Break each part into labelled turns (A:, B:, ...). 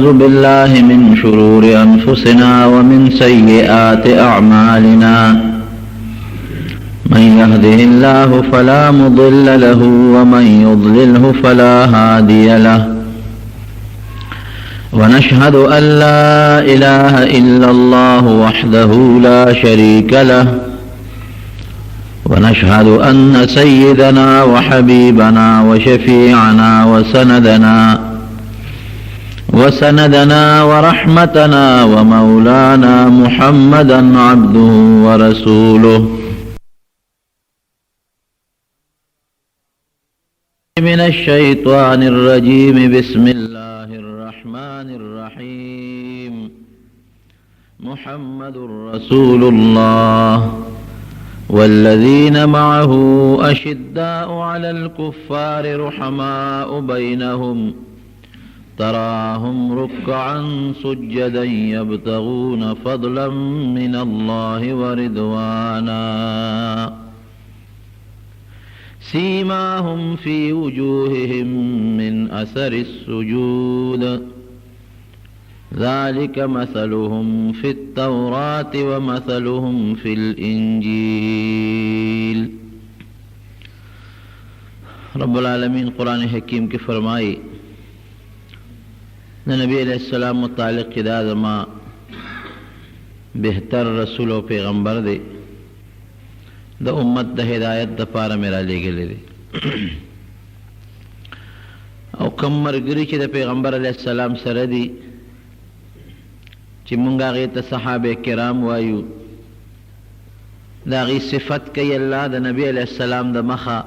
A: أعوذ بالله من شرور أنفسنا ومن سيئات أعمالنا من يهده الله فلا مضل له ومن يضلله فلا هادي له ونشهد أن لا إله إلا الله وحده لا شريك له ونشهد أن سيدنا وحبيبنا وشفيعنا وسندنا ورحمتنا ومولانا محمدا عبده ورسوله من الشيطان الرجيم بسم الله الرحمن الرحيم محمد رسول الله والذين معه أشداء على الكفار رحماء بينهم تراهم ركعا سجدا يبتغون فضلا من الله ورضوانا سيماهم في وجوههم من أثر السجود ذلك مثلهم في التوراة ومثلهم في الإنجيل. رب العالمین قرآن حکیم کی فرمائی نبی علیہ السلام متعلق دا زما بہتر رسول و پیغمبر دے دا امت دا ہدایت دا پارا میرا لے گلے دے او کم مرگری چی دا پیغمبر علیہ السلام سردی چی منگا غیتا صحابہ کرام وایو دا غی صفت کئی اللہ دا نبی علیہ السلام دا مخا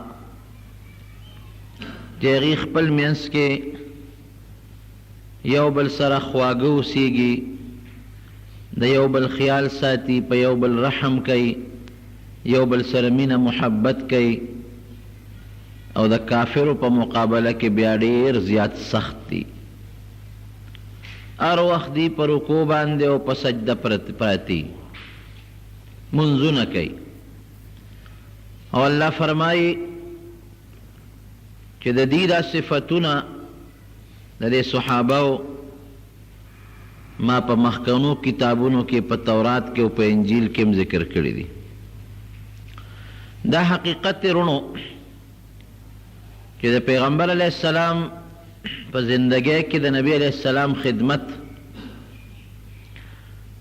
A: چی غی خپل منس کے یو بل سره خواگو سیگی دا یو بل خیال ساتی پا یو بل رحم کئی یو بل سره مین محبت کئی او دا کافرو پا مقابلہ کے بیادیر زیاد سخت دی ار وقت دی پر رکوع باندے او پا سجدہ پراتی منزو نہ کئی او اللہ فرمائی کہ دا دیدہ صفتنا دے صحاباو ما پا مخکنو کتابونو کے پا تورات کے پا انجیل کے ذکر کری دی دا حقیقت رونو کہ دا پیغمبر علیہ السلام پا زندگی کی دا نبی علیہ السلام خدمت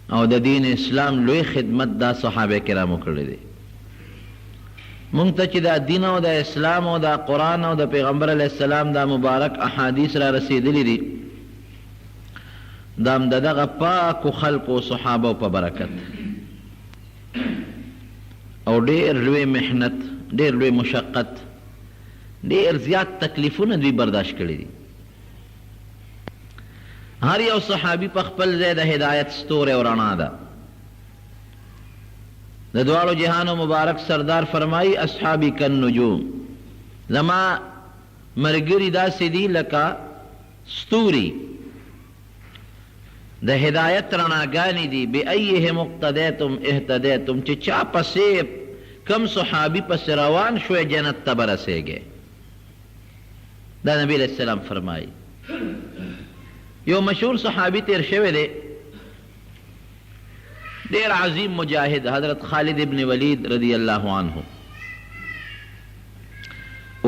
A: او دا دین اسلام لوی خدمت دا صحابہ کرامو کردی دی منگتا چی دا دین او دا اسلام او دا قرآن او دا پیغمبر علیہ السلام دا مبارک احادیث را رسیدلی دی دا امدادغا پاک و خلق و صحابہ و پا برکت او دیر لوی محنت دیر لوی مشقت دیر زیاد تکلیفون دوی برداشت کردی دی ہر یو صحابی پا خپل زید ہدایت ستور اور انا دا دا دوالو جہان و مبارک سردار فرمائی اصحابی کن نجوم زما مرگری دا سیدی لکا ستوری دا ہدایت رناگانی دی بی ایہ مقتدیتم اہتدیتم چی چا پسیب کم صحابی پس روان شوئے جنت تبرسے گئے دا نبی علیہ السلام فرمائی یو مشہور صحابی تیر شوئے دے دیر عظیم مجاہد حضرت خالد ابن ولید رضی اللہ عنہ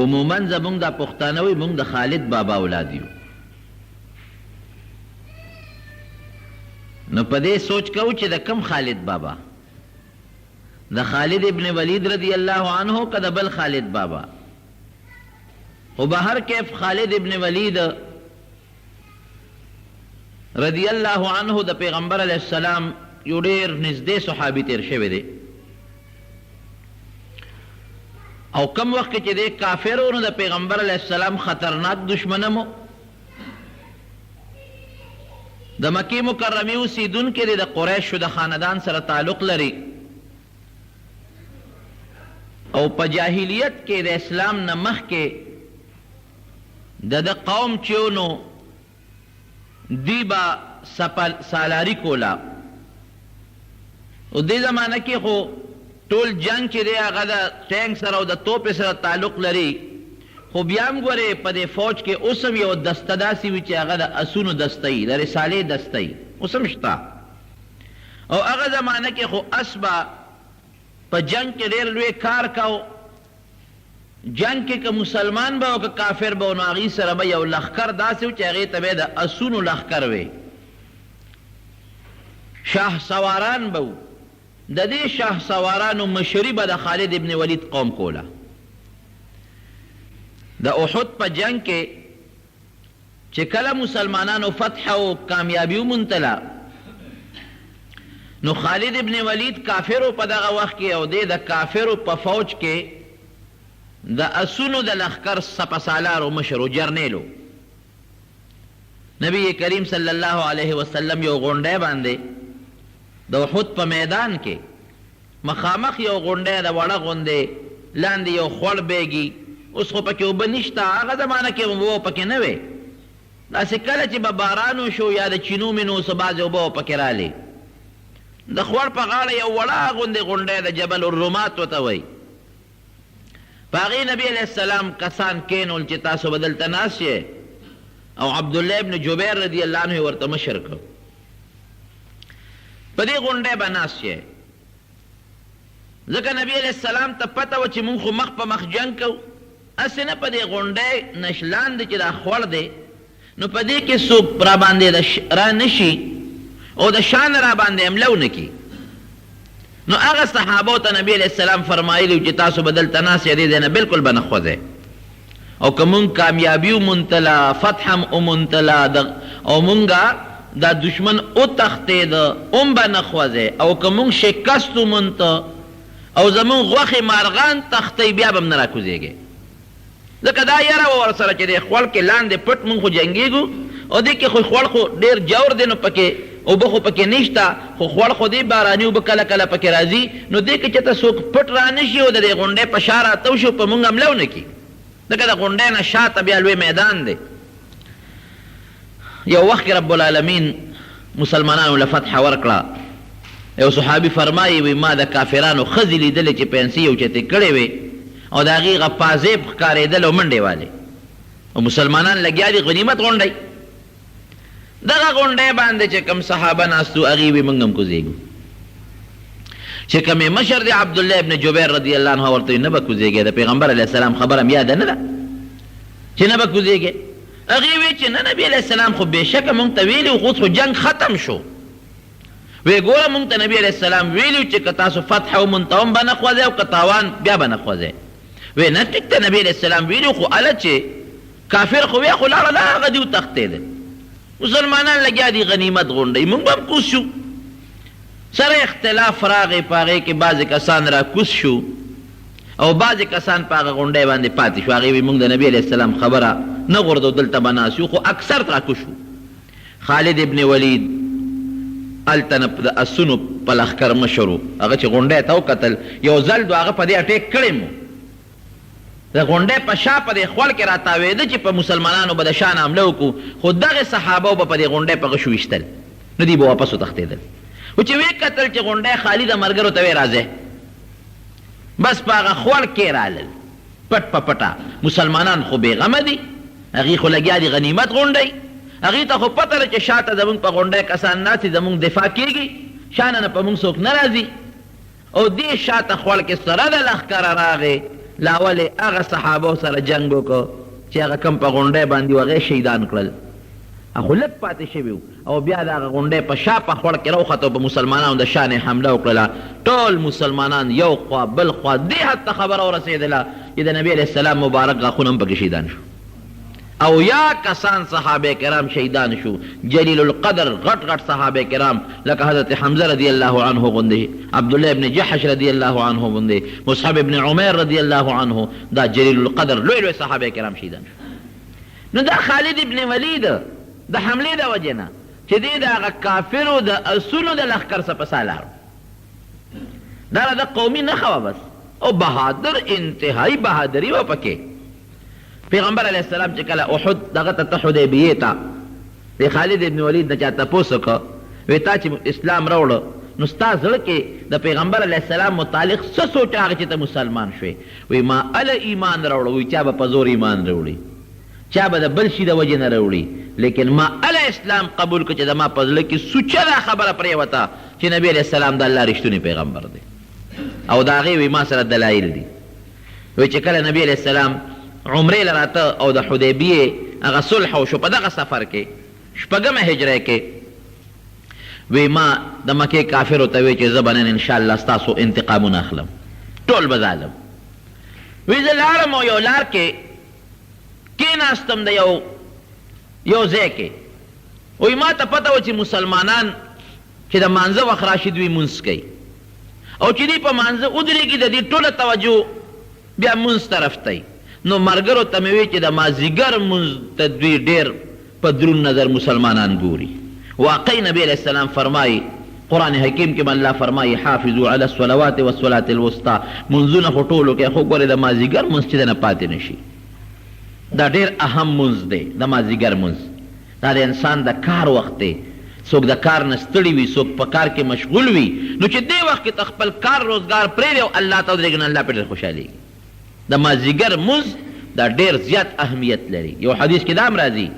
A: عموماً زمونگ دا پختانوی مونگ دا خالد بابا اولادیو نو پدے سوچ کہو چی دا کم خالد بابا دا خالد ابن ولید رضی اللہ عنہ کا دا بل خالد بابا و بہر کیف خالد ابن ولید رضی اللہ عنہ دا پیغمبر علیہ السلام یو دیر نزدے صحابی تیر شوے دے او کم وقت چی دے کافرونو دا پیغمبر علیہ السلام خطرناک دشمنمو دا مکی مکرمیو سیدون کے دے دا قریش و دا خاندان سر تعلق لری او پا جاہلیت کے دا اسلام نمخ کے دا قوم چیونو دیبا سالاری کولا او دې زمانہ کې خو ټول جنگ چې دی هغه د ټینک سره او د توپ سره تعلق لري خو بیا هم ګورې په دې فوج کې اوس هم یو دسته داسې وي چې هغه د اسونو دسته وي، د رسالې دسته وي، اوس هم شته. او هغه زمانه کې خو اس به په جنگ کې ډېر لوی کار کو. جنگ کې که مسلمان به او که کافر به، نو هغې سره به یو لښکر داسې و چې هغې ته به د اسونو لښکر وی. شاه سواران به و، د دې شاه سوارانو مشري به د خالد ابن ولید قوم کوله. د احد په جنگ کې چې کله مسلمانانو فتح او کامیابي وموندله، نو خالد ابن ولید کافرو په دغه وخت کې او د کافرو په فوج کې د اسونو د لښکر سپسالارو مشرو جرنیلو. نبی کریم صلی الله علیه وسلم یو غونډی باندې د احد په میدان کې مخامخ یو غونډی د وړه غوندې لاندې یو خوړ بیږي. اوس خو پکې اوبه نشته، هغه زمانه کې اوبه پکې نه وې. داسې کله چې به باران وشو یا د چینو مینو څه بعضې اوبه پکې رالې، د خوړ په غاړه یو وړه غوندې غونډی د جبل الرومات ورته وایي. په هغې نبي علیه السلام کسان کینول چې تاسو به دلته ناست یې، او عبدالله ابن جبیر رضی الله عنه ورته مشر کړ. په دې غونډی به ناست یې، ځکه نبي علیه السلام ته پته وه چې مونږ خو مخ په مخ جنګ کوو، هسې نه په دې غونډی نشلان دی چې دا خوړ دی، نو په دې کې څوک را باندې را نشي او د شان را باندې حمله ونه کړي. نو هغه صحابو ته نبی علیہ السلام فرمایلی چې تاسو به دلته ناست یې، دې ځای نه بلکل به نه خوځئ، او که مونږ کامیابي وموندله، فتح هم وموندله، او مونږه دا دشمن وتښتېده، هم به نه خوځئ، او که مونږ شکست ومونده او زمونږ غوښې مارغان تښتئ، بیا به هم نه راکوزېږئ. ځکه دا یره وه ورسره چې دی خوړ کې لاندې پټ مونږ خو جنګېږو، او دې کې خو خوړ خو ډېر جور دی، نو پکې اوبه خو پکې نشته، خو خوړ خو دې باراني اوبه کله کله پکې راځي، نو دې کې چېرته څوک پټ را نه شي او د دې غونډۍ په شا راتو شو، په مونږ حمله ونه کړي. ځکه د غونډۍ نه شاته بیا لوی میدان دی. یو وخت کې رب العالمین مسلمانانو له فتحه ورکړه. یو صحابي فرمایي وي ما د کافرانو ښځې لیدلې چې پنسې اوچتې کړې وې او د هغې هغه پازیب ښکارېدل او منډې والې، او مسلمانان لګیا دي غنیمت غونډئ. دغه غونډۍ باندې چې کوم صحابه ناستو هغې وي موږ هم کوزېږو. چې کوم یې مشر دی عبدالله ابن جبیر رضی الله عنه ورته نه به کوزېږې، د پیغمبر علیه السلام خبره م یاده نه ده چې نه به کوزېږې. هغې وی چې نه نبي علیه السلام خو بېشکه موږ ته ویلي و، خو اوس خو جنګ ختم شو. وی ګوره موږ ته نبي علیه السلام ویلي چې که تاسو فتح ومونته هم به نه خوځئ او که تاوان بیا به نه خوځئ. وی نه ټیک ته نبي علیه السلام ویلي خو هله چې کافر خو بیا خو لاړه لا هغه دي وتښتېدل، مسلمانان لګیا دي غنیمت غونډئ، موږ به هم کوز شو. سره اختلاف راغی په هغې کې، بعضې کسان را کوز شو او بعضې کسان په هغه غونډۍ باندې پاتې شو. هغې وی موږ د نبي علیه السلام خبره نه غورځو، دلته به ناست یو، خو اکثر را کوز شو. خالد ابن ولید هلته نه د اسونو په لښکر مشر و، هغه چې غونډۍ ته وکتل یو ځل دو هغه په دې اټیک کړی مو، د غونډۍ په شا په دې خوړ کې راتاوېده چې په مسلمانانو به د شا نه حمله وکړو، خو دغې صحابه به په دې غونډۍ په غشو ویشتل، نو دوی به واپس وتښتېدل. خو چې ویې کتل چې غونډۍ خالي ده، ملګرو ته ویې راځئ، بس په هغه خوړ کې رالل پټ په پټه. مسلمانان خو بېغمه دي، هغې خو لګیا دي غنیمت غونډئ، هغې ته خو پته ده چې شاته زمونږ په غونډۍ کسان ناست دي، زمونږ دفاع کېږي، شانه نه په مونږ څوک نه راځي. او دې شاته خوړ کې سره د لښکره راغې، لا ولې هغه صحابو سره جنګ وکړو چې هغه کم په غونډۍ باندې و هغې شهیدان کړل، خو لږ پاتې شوي وو، او بیا د هغه غونډۍ په شا په خوړ کې راوختو، په مسلمانانو د شان یې حمله وکړله. ټول مسلمانان یو خوا بل خوا دې حد ته خبره ورسېدله چې د نبي علیه السلام مبارک غاښونه هم پکې شهیدان شو، او یا کسان صحابه کرام شهیدان شو. جلیل القدر غټ غټ صحابه کرام لکه حضرت حمزه رضی الله عنه غوندې، عبدالله ابن جحش رضی الله عنه غوندې، مصعب ابن عمیر رضی الله عنه، دا جلیل القدر لوی لوی صحابه کرام شهیدان شو. نو دا خالد ابن ولید د حملې د وجې نه چې دی د هغه کافرو د اسونو د لښکر څخه سالار، دا د قومي نښه وه بس، او بهادر انتهایی بهادري وه پکې. پیغمبر علیه السلام چې کله احد دغه ته حدیبیې ته د خالد ابن ولید نه چا تپوس وکړه، وی تا چې اسلام راوړه نو ستا زړه کې د پیغمبر علیه السلام متعلق څه سوچ راغی چې ته مسلمان شوې؟ وی ما اله ایمان راوړه. وی چا به په زور ایمان راوړي، چا به د بل شي د وجې نه راوړي، لیکن ما اله اسلام قبول کړ چې د ما په زړه کې سوچه دا خبره پرېوته چې نبي علیه السلام د الله رښتونی پیغمبر دی او د هغې وی ما سره دلایل دي. وی چې کله نبي علیه السلام عمرې له راته او د حدیبیې هغه صلح وشو په دغه سفر کې 6مه هجره کې، وی ما د مکې کافرو ته وی چې زه به نن انشاءالله ستاسو انتقامونه اخلم، ټول به ظالم. وی زه لاړم او یو لار کې کېناستم د یو ځای کې. وی ما ته پته وه چې مسلمانان چې د مانځه وخت راشي دوی مونځ کوي او چې دوی په مانځه ودرېږي د دې ټوله توجه بیا مونځ طرف ته. نو ملګرو ته مې وی چې د مازدیګر مونځ ته دوی ډېر په دروند نظر مسلمانان ګوري. واقعی نبی علیہ السلام فرمائی قرآن حکیم کې الله فرمائی حافظوا علی الصلوات والصلاة الوسطى، منځونه خو ټولو کې، خو ګورې د مازدیګر مونځ چې دی نه پاتې نشي. دا ډېر اهم مونځ دی د مازدیګر مونځ. دا د انسان د کار وخت دی، څوک د کار نه ستړي وي، څوک په کار کې مشغول وي، نو چې دې وخت کې ته خپل کار روزګار پرېږدې او الله ته ودرېږي نو الله پرې ډېر خوشحالېږي. د مازدیګر مونځ دا ډېر زیات اهمیت لري. یو حدیث کې دا هم راځي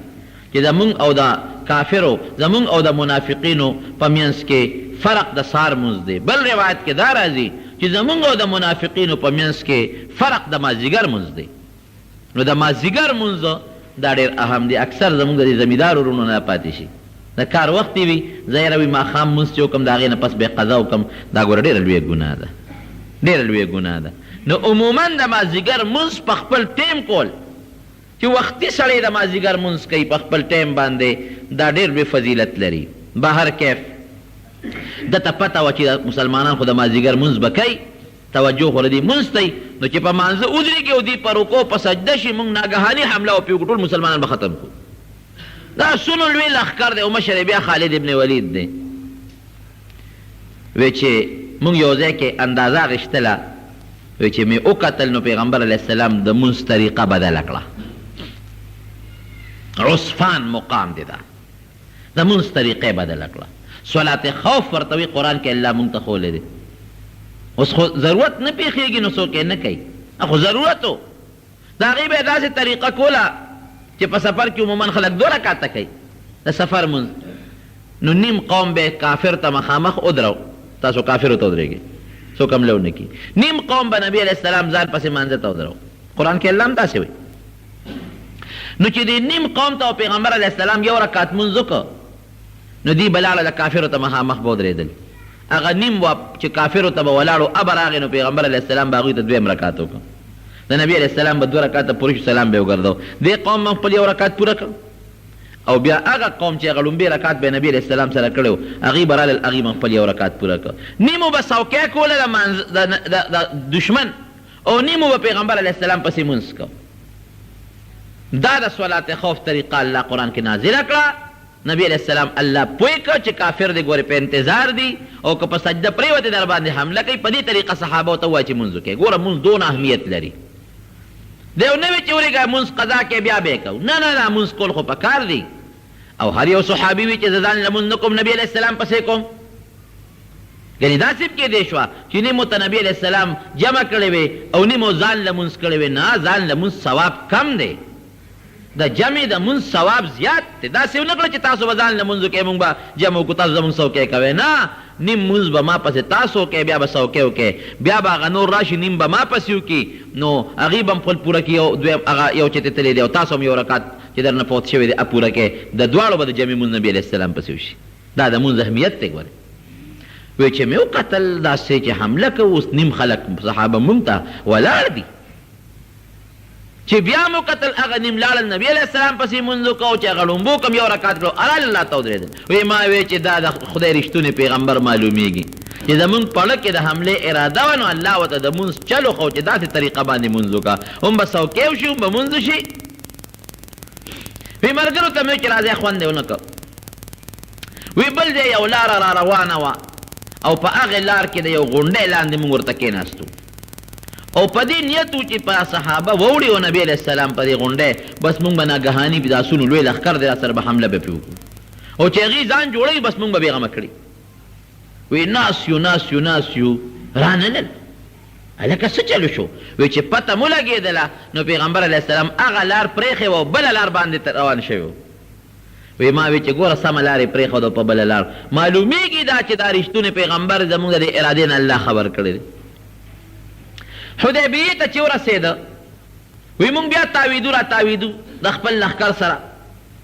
A: چې زمونږ او د کافرو، زمونږ او د منافقینو په منځ کې فرق د سار مونځ دی. بل روایت کې دا راځي چې زمونږ او د منافقینو په منځ کې فرق د مازدیګر مونځ دی. نو د مازدیګر مونځ دا ډېر اهم دی. اکثر زمونږ د زمیندار ورونو نه پاتې شي، د کار وخت وي، زه یې روي ماښام مونځ چې وکړم د هغې نه پس بیا قضا وکړم، دا ګوره ډېره لویه ګناه ده، ډېره لویه ګناه ده. نو عموما د مازدیګر مونځ په خپل ټیم کول چې وختي سړی د مازدیګر مونځ کوي په خپل ټیم باندې، دا ډېر لوی فضیلت لري. بهر کیف دته پته وه چې مسلمانان خو د مازدیګر مونځ به کوي، توجه خو له دې مونځ ته، نو چې په مانځه ودرېږي او دوی په رکوع په سجده شي، موږ ناګهاني حمله وکړو، ټول مسلمانان به ختم کړو. دا څومره لوی لښکر دی او مشر بیا خالد ابن ولید دی. وی چې موږ یو ځای کې اندازه اخېستله، وی چې مې وکتل نو پیغمبر علیه السلام د مونځ طریقه بدله کړه. عصفان مقام دی، دا د مونځ طریقې بدله کړه. صلات خوف ورته وي قرآن کې الله مونږ ته ښوولی دی. اوس خو ضرورت نه پېښېږي نو څوک یې نه کوي، خو ضرورت و. د هغې به یې داسې طریقه کوله چې په سفر کې عموما خلک 2 رکعته کوي د سفر مونځ، نو نیم قوم به کافر ته مخامخ ودرو، تاسو کافرو ته ودرېږئ، څوک حمله ونه کړي. نیم قوم به نبي علیه السلام ځان پسې مانځه ته ودرو. قرآن کې الله هم داسې وایي. نو چې د نیم قوم ته پیغمبر علیه السلام یو رکعت مونځ وکړ، نو دوی به لاړه د کافرو ته مخامخ به ودرېدل. هغه نیم چې کافرو ته به ولاړو ابه راغی، نو پیغمبر علیه السلام به هغوی ته 2 رکعت وکړ. د نبي علیه السلام به 2 رکعته پوره شو، سلام به یې وګرځاو. دې قوم به خپل 1 رکعت پوره کړ او بیا هغه قوم چې هغه لومبې رکعت به نبي علیه السلام سره کړی و، هغوی به رالل، هغوی به خپل 1 رکعت پوره کړ. نیمو به څوکۍ کوله د دشمن او نیمو به پیغمبر علیه السلام پسې مونځ کو. دا د صلات خوف طریقه الله قرآن کې نازله کړه. نبی علیہ السلام الله پوه کړ چې کافر دی ګورې په انتظار دی او که په سجده پرېوتې در باندې حمله کوي. په دې طریقه صحابو ته ووایه چې مونځ وکړئ. ګوره مونځ دونه اهمیت لري. دی نه وي چې ورېږه مونځ قضا کې بیا به یې کوو، نه نه نه، مونځ کول خو پکار دی. او هر یو صحابي وي چې زه ځان لمونځ نه کوم نبي علیه السلام پسې کوم. ګنې داسې کېدی شوه چې نیمو ته نبي علیه السلام جمع کړی وې او نیمو ځان لمونځ کړی وې. نه، ځان لمونځ ثواب کم دی، د جمع د مونځ ثواب زیات دی. داسې ونه کړه چې تاسو به ځان لمونځ وکئ، موږ به جمع وکړو، تاسو زموږ څوکۍ کوئ. نه، نیم مونځ به ما پسې تاسو وکئ، بیا به څوکۍ وکئ، بیا به هغه نور راشي نیم به ما پسې وکړي، نو هغې به هم خپل پوره کړي. هغه یو چې تللی دی او تاسو هم 1 رکعت چې در نه فوت شوی دی پوره کړئ. د دواړو به د جمع مونځ نبي علیه السلام پسې وشي. دا د مونځ اهمیت دی. ګورئ وی چې مې وکتل داسې چې حمله کوو، اوس نیم خلک صحابه مونږ ته ولاړ دي، چې بیا مو کتل هغه نیم لاړل نبي علیه السلام پسې مونځ وکړو، چې هغه لومبو کم 1 رکعت کړو، ارال الله ته ودرېدل. وی ما وی چې دا د خدای رښتونی پیغمبر معلومیږي چې زمونږ په ړه کې د حملې اراده وه، نو الله ورته د مونځ چل وښو چې داسې طریقه باندې مونځ وکړه، هم به څوکۍ وشي، هم به مونځ شي. وی ملګرو ته مې وی چې راځئ خوند یې ونه کړ. وی بل ځای یو لاره را روانه وه او په هغې لار کې د یو غونډۍ لاندې مونږ ورته کېناستو او په دې نیت و چې په صحابه ووړي او نبي علیه السلام په دې غونډۍ، بس مونږ به ناګهاني د آسونو لوی لښکر دی را سره به حمله به پرې وکړو او چې هغې ځان جوړوي بس مونږ به بېغمه کړي. وی ناس یو رانلل هلکه څه چلو شو؟ وی چې پته مو لګېدله نو پیغمبر علیه السلام هغه لار پرېښې وه بله لار باندې روان شوی و. وی ما وی چې ګوره سمه لار یې پرېښوده په بله لار. معلومیږي دا چې دا رښتونی پیغمبر زموږ د ارادې نه الله خبر کړی دی. حدیبیې ته چې ورسېده وی مونږ بیا تاویدو د خپل لښکر سره.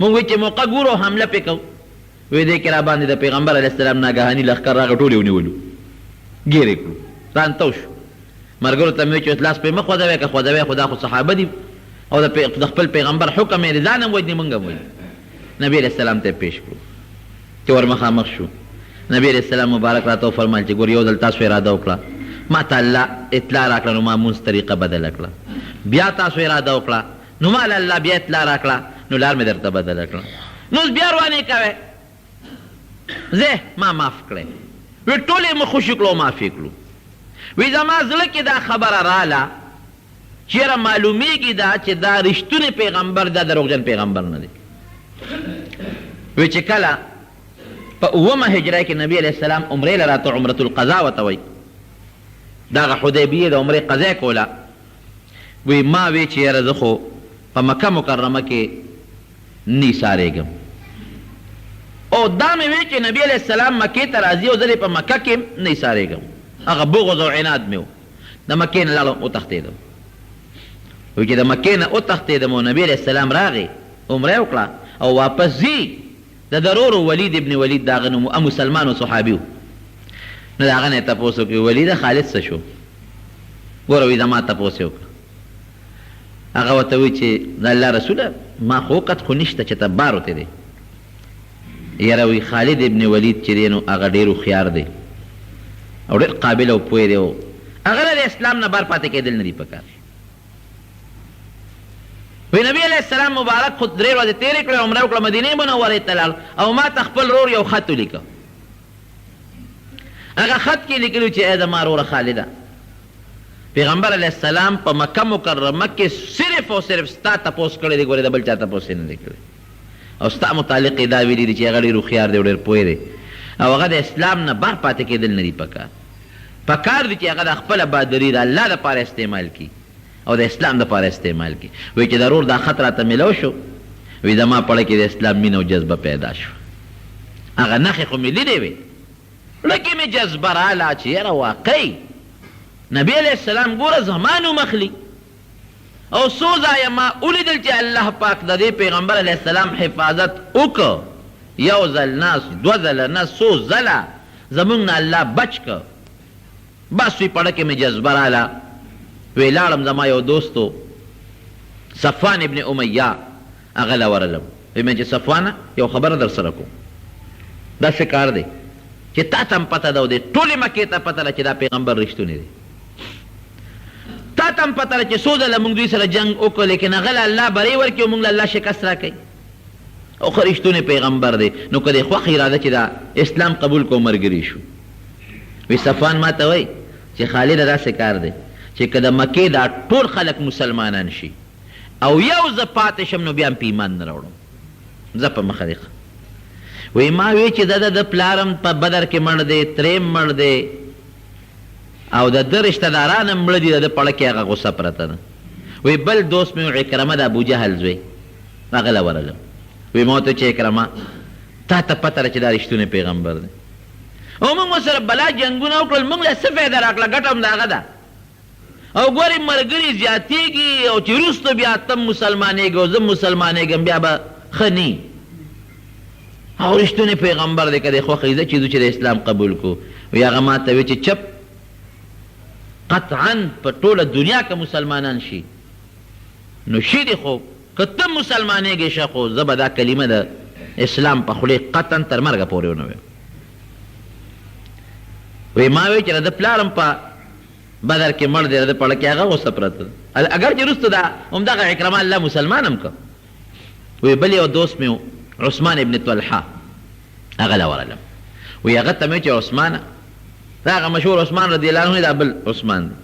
A: مونږ وی چې موقع ګورو حمله پې کوو. وی دې کې را باندې د پیغمبر علیه السلام ناګهاني لښکر راغی ټول یې ونیولو ګیرې کړو رانتو شو. ملګرو ته مې وی چې لاس پې مه خوځوئ که خوځوئ خو دا خو صحابه دي او د خپل پیغمبر حکم یې ځان هم وجني مونږ هم وجني. نبی علیه السلام ته یې پیش کړو چې ور مخامخ شو. نبی علیه السلام مبارک راته وفرمایل چې ګور یو ځل تاسو اراده وکړه ما ته الله اطلاع راکړه نو ما مونځ طریقه بدله کړه. بیا تاسو اراده وکړه نو ما له الله بیا اطلاع راکړه نو لار مې درته بدله کړه. نو اوس بیا روانې کوئ زه ما معاف کړی. وی ټول یې مو خوشي کړو معافي کړو. وی زما زړه کې دا خبره راله چېرې معلومیږي دا چې دا رښتونی پیغمبر دا دروغجن پیغمبر نه دی. وی چې کله په 9مه هجره کې نبی علیه السلام عمرې له راته عمرة القضا ورته وایي دغه حدیبیې د عمرې قضا کوله. وی ما وی چې یاره زه خو په مکه مکرمه کې نی سارېږم او دا مې وی چې نبی علیه السلام مکې ته راځي او زه په مکه کې نه سارېږم. هغه بغض او عناد مې و. د مکې نه لاړم وتښتېدم. وی چې د مکې نه وتښتېدم او نبی علیه السلام راغی عمره وکړه او واپس ځي د ضرور ولید ابن ولید داغه نوم مسلمان او صحابي و. نو د هغه نه یې تپوس وکړي ولید خالد څه شو؟ ګوره وی زما تپوس یې وکړه. هغه ورته وی چې د الله رسوله ما خو وقت خو نشته چې ته بار وتی دی. یاره وی خالد ابن ولید چې دی نو هغه ډېر هوښیار دی او ډېر قابل او پوه دی او هغه له د اسلام نه بار پاتې کېدل نه دي پکار. وی نبی علیه السلام مبارک خو 3 ورځې تېرې کړې عمره وکړه مدینې منورې ته لاړ او ما ته خپل رور یو خط ولیکه. هغه خط کې لیکلي چې ای زما روره خالده پیغمبر علیه السلام په مکه مکرمه کې صرف او صرف ستا تپوس کړی دی. ګورې د بل چا تپوس یې نه دی کړی او ستا متعلق یې دا ویلي دي چې هغه ډېر هوښیار دی او ډېر پوه دی او هغه د اسلام نه بار پاتې کېدل نه دي پکار دي چې هغه د خپله بهادري د الله دپاره استعمال کړي او د اسلام دپاره استعمال کړي. وایي چې ضرور دا خط راته میلو شو. وایي زما پړه کې د اسلام مینه او جذبه پیدا شو. هغه نښې خو مې لیدې وې زړه کې مې جذبه راله چې یاره واقعي نبی علیه السلام ګوره زما نوم اخلي او څو ځایه ما ولیدل چې الله پاک د دې پیغمبر علیه السلام حفاظت وکړ. یو ځل نه 2 ځله نه 100 ځله زمونږ نه الله بچ کړ. بس وی پړه کې مې جذبه راله. وی لاړم زما یو دوستو صفوان ابن امیه هغه له ورغلم. وی مې چې صفوانه یو خبره در سره کوم داسې کار دی چې تا ته هم پته ده او د ټولې مکې ته پته ده چې دا پیغمبر رښتونی دی. تا ته هم پته ده چې څو ځله موږ دوی سره جنګ وکړو لیکن هغه له الله بری ورکړي او موږ له الله شکست راکوي او ښه رښتونی پیغمبر دی. نو که د خوښ اراده چې دا اسلام قبول کو ملګري شو. وی صفوان ما ته وایي چې خالده داسې کار دی چې که د مکې دا ټول خلک مسلمانان شي او یو زه پاتې شم نو بیا هم په ایمان نه راوړم زه په مخه دی. وی ما وی چې د پلارم په بدر کې مړ دی تریم مړ دی او د ده رشته داران هم مړه دي د ده پړه کې هغه غصه پرته ده. وی بل دوست مې عکرمه د ابوجهل زوی هغه له ورغلم. وی ما ورته چې عکرمه تا ته پته ده چې دا رښتونی پیغمبر دی او موږ ورسره بلا جنګونه وکړل موږ له څه فایده راکړه ګټه هم د هغه ده او ګورې ملګري زیاتېږي او چې وروسته بیا ته مسلمانېږي او زه مسلمانېږم بیا به ښه نی او رښتونی پیغمبر دی که دی خوښوي زه چې ځو چې د اسلام قبول کو. وی هغه ما ته وی چې چپ قطعا په ټوله دنیا که مسلمانان شي نو شي دي خو که ته مسلمانېږې شه خو زه به دا کلمه د اسلام په خولې قطعا تر مرګه پورې ونه ویم. وی ما وی چې د پلارم په بدر کې مړ دی د پړه کې هغه غوسه پرته اگر چې وروسته دا همدغه عکرمه الله مسلمان هم که. وی بل یو دوست مې عثمان ابن طلحه هغه له ورغلم. وی هغه ته مې چې عثمانه دا هغه مشهور عثمان رضی الله عنه دا بل عثمان دی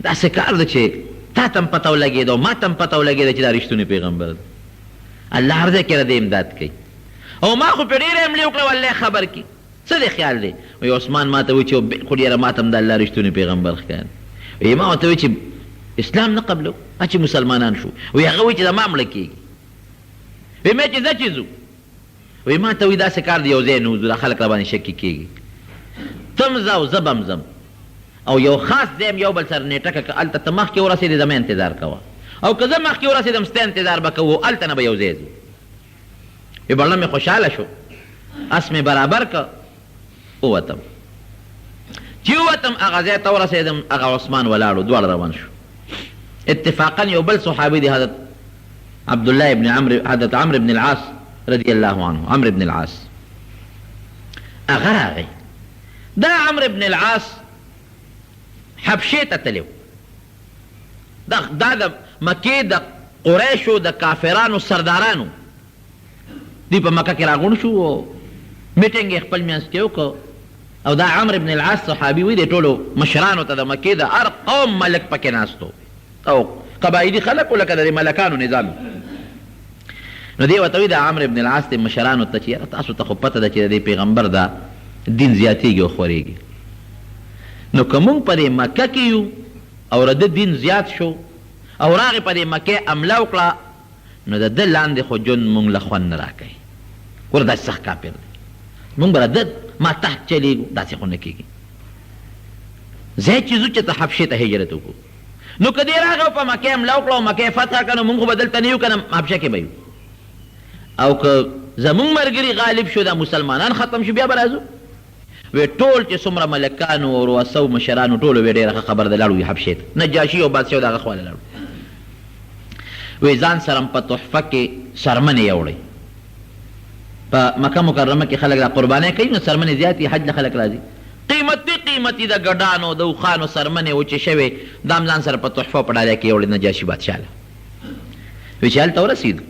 A: داسې کار ده چې تا ته هم پته ولګېده او ما ته هم پته ولګېده چې دا رښتونی پیغمبر دی. الله هر ځای کې د امداد کوي او ما خو پې ډېره حملې وکړه والله خبر کړي څه دې خیال دی؟ وایي عثمان ما ته وایي چې بالکل یاره ما ته هم د الله رښتونی پیغمبر ښکاري. وایي ما ورته وایي چې اسلام نه قبلو چې مسلمانان شو. وایي هغه وایي چې زما مړه کېږي. وایي ما چې ځه چې ځو. وایي ما ته وایي داسې کار دی یو ځای نه وځو دا خلک را باندې شکي کېږي. ته م ځه او زه به م ځم او یو خاص ځای م یو بل سره نیټه کړه که هلته ته مخکې ورسېدې زما انتظار کوه او که زه مخکې ورسېدم ستا انتظار به کوو هلته نه به یو ځای ځو. وایي بړه مې خوشحاله شو اس مې برابر که ووتم. چې ووتم هغه ځای ته ورسېدم هغه عثمان ولاړو دواړه روان شو. اتفاقا یو بل صحابي دی حضرت عبدالله ابن عمرو حضرت عمرو بن العاص رضی الله عنه عمرو بن العاص هغه راغی. دا عمرو بن العاص حبشې ته تللی و. دا د مکې د قریشو د کافرانو سردارانو دوی په مکه کې راغونډ شو او میټینګ یې خپل منځ کې وکړ او دا عمرو بن العاص صحابي وي د ټولو مشرانو ته د مکې د هر قوم ملک پکې ناستو او قبایلي خلک لکه د ملکانو نظام. نو دی ورته وایي د عمرو بن العاص د مشرانو ته چې یاره تاسو ته خو پته ده چې د پیغمبر دا دین زیاتېږي او خورېږي نو که مونږ په دې مکه کې یو او د دین زیات شو او راغې په دې مکې حمله وکړه نو د ده لاندې خو ژوند مونږ له خوند نه راکوي. ګوره داسې سخت کافر دی مونږ به د ما تحت چلېږو داسې خو نه کېږي. ځای چې ځو چې ته حبشې ته هجرت وکړو نو که دې راغی او په مکې حمله وکړه او مکې فتح کړه نو مونږ خو به دلته نه یو که نه حبشه کې به یو او که زمونږ ملګري غالب شو دا مسلمانان ختم شو بیا به راځو. وی ټول چې څومره ملکانو او رؤساو مشرانو ټولو وی ډېره ښه خبر ده لاړو وي حبشې ته. نجاشي او بادشاه د هغه خواله لاړو. وی ځان سره په تحفه کې څرمنې یوړئ. په مکه مکرمه کې خلک را قربانۍ کوي نو څرمنې زیاتې حج له خلک راځي. قیمتي د ګډانو د اوښانو څرمنې وچې شوې دا هم ځان سره په تحفه په ډالۍ کې یوړې نجاشي بادشاه له. وی چې هلته ورسېدو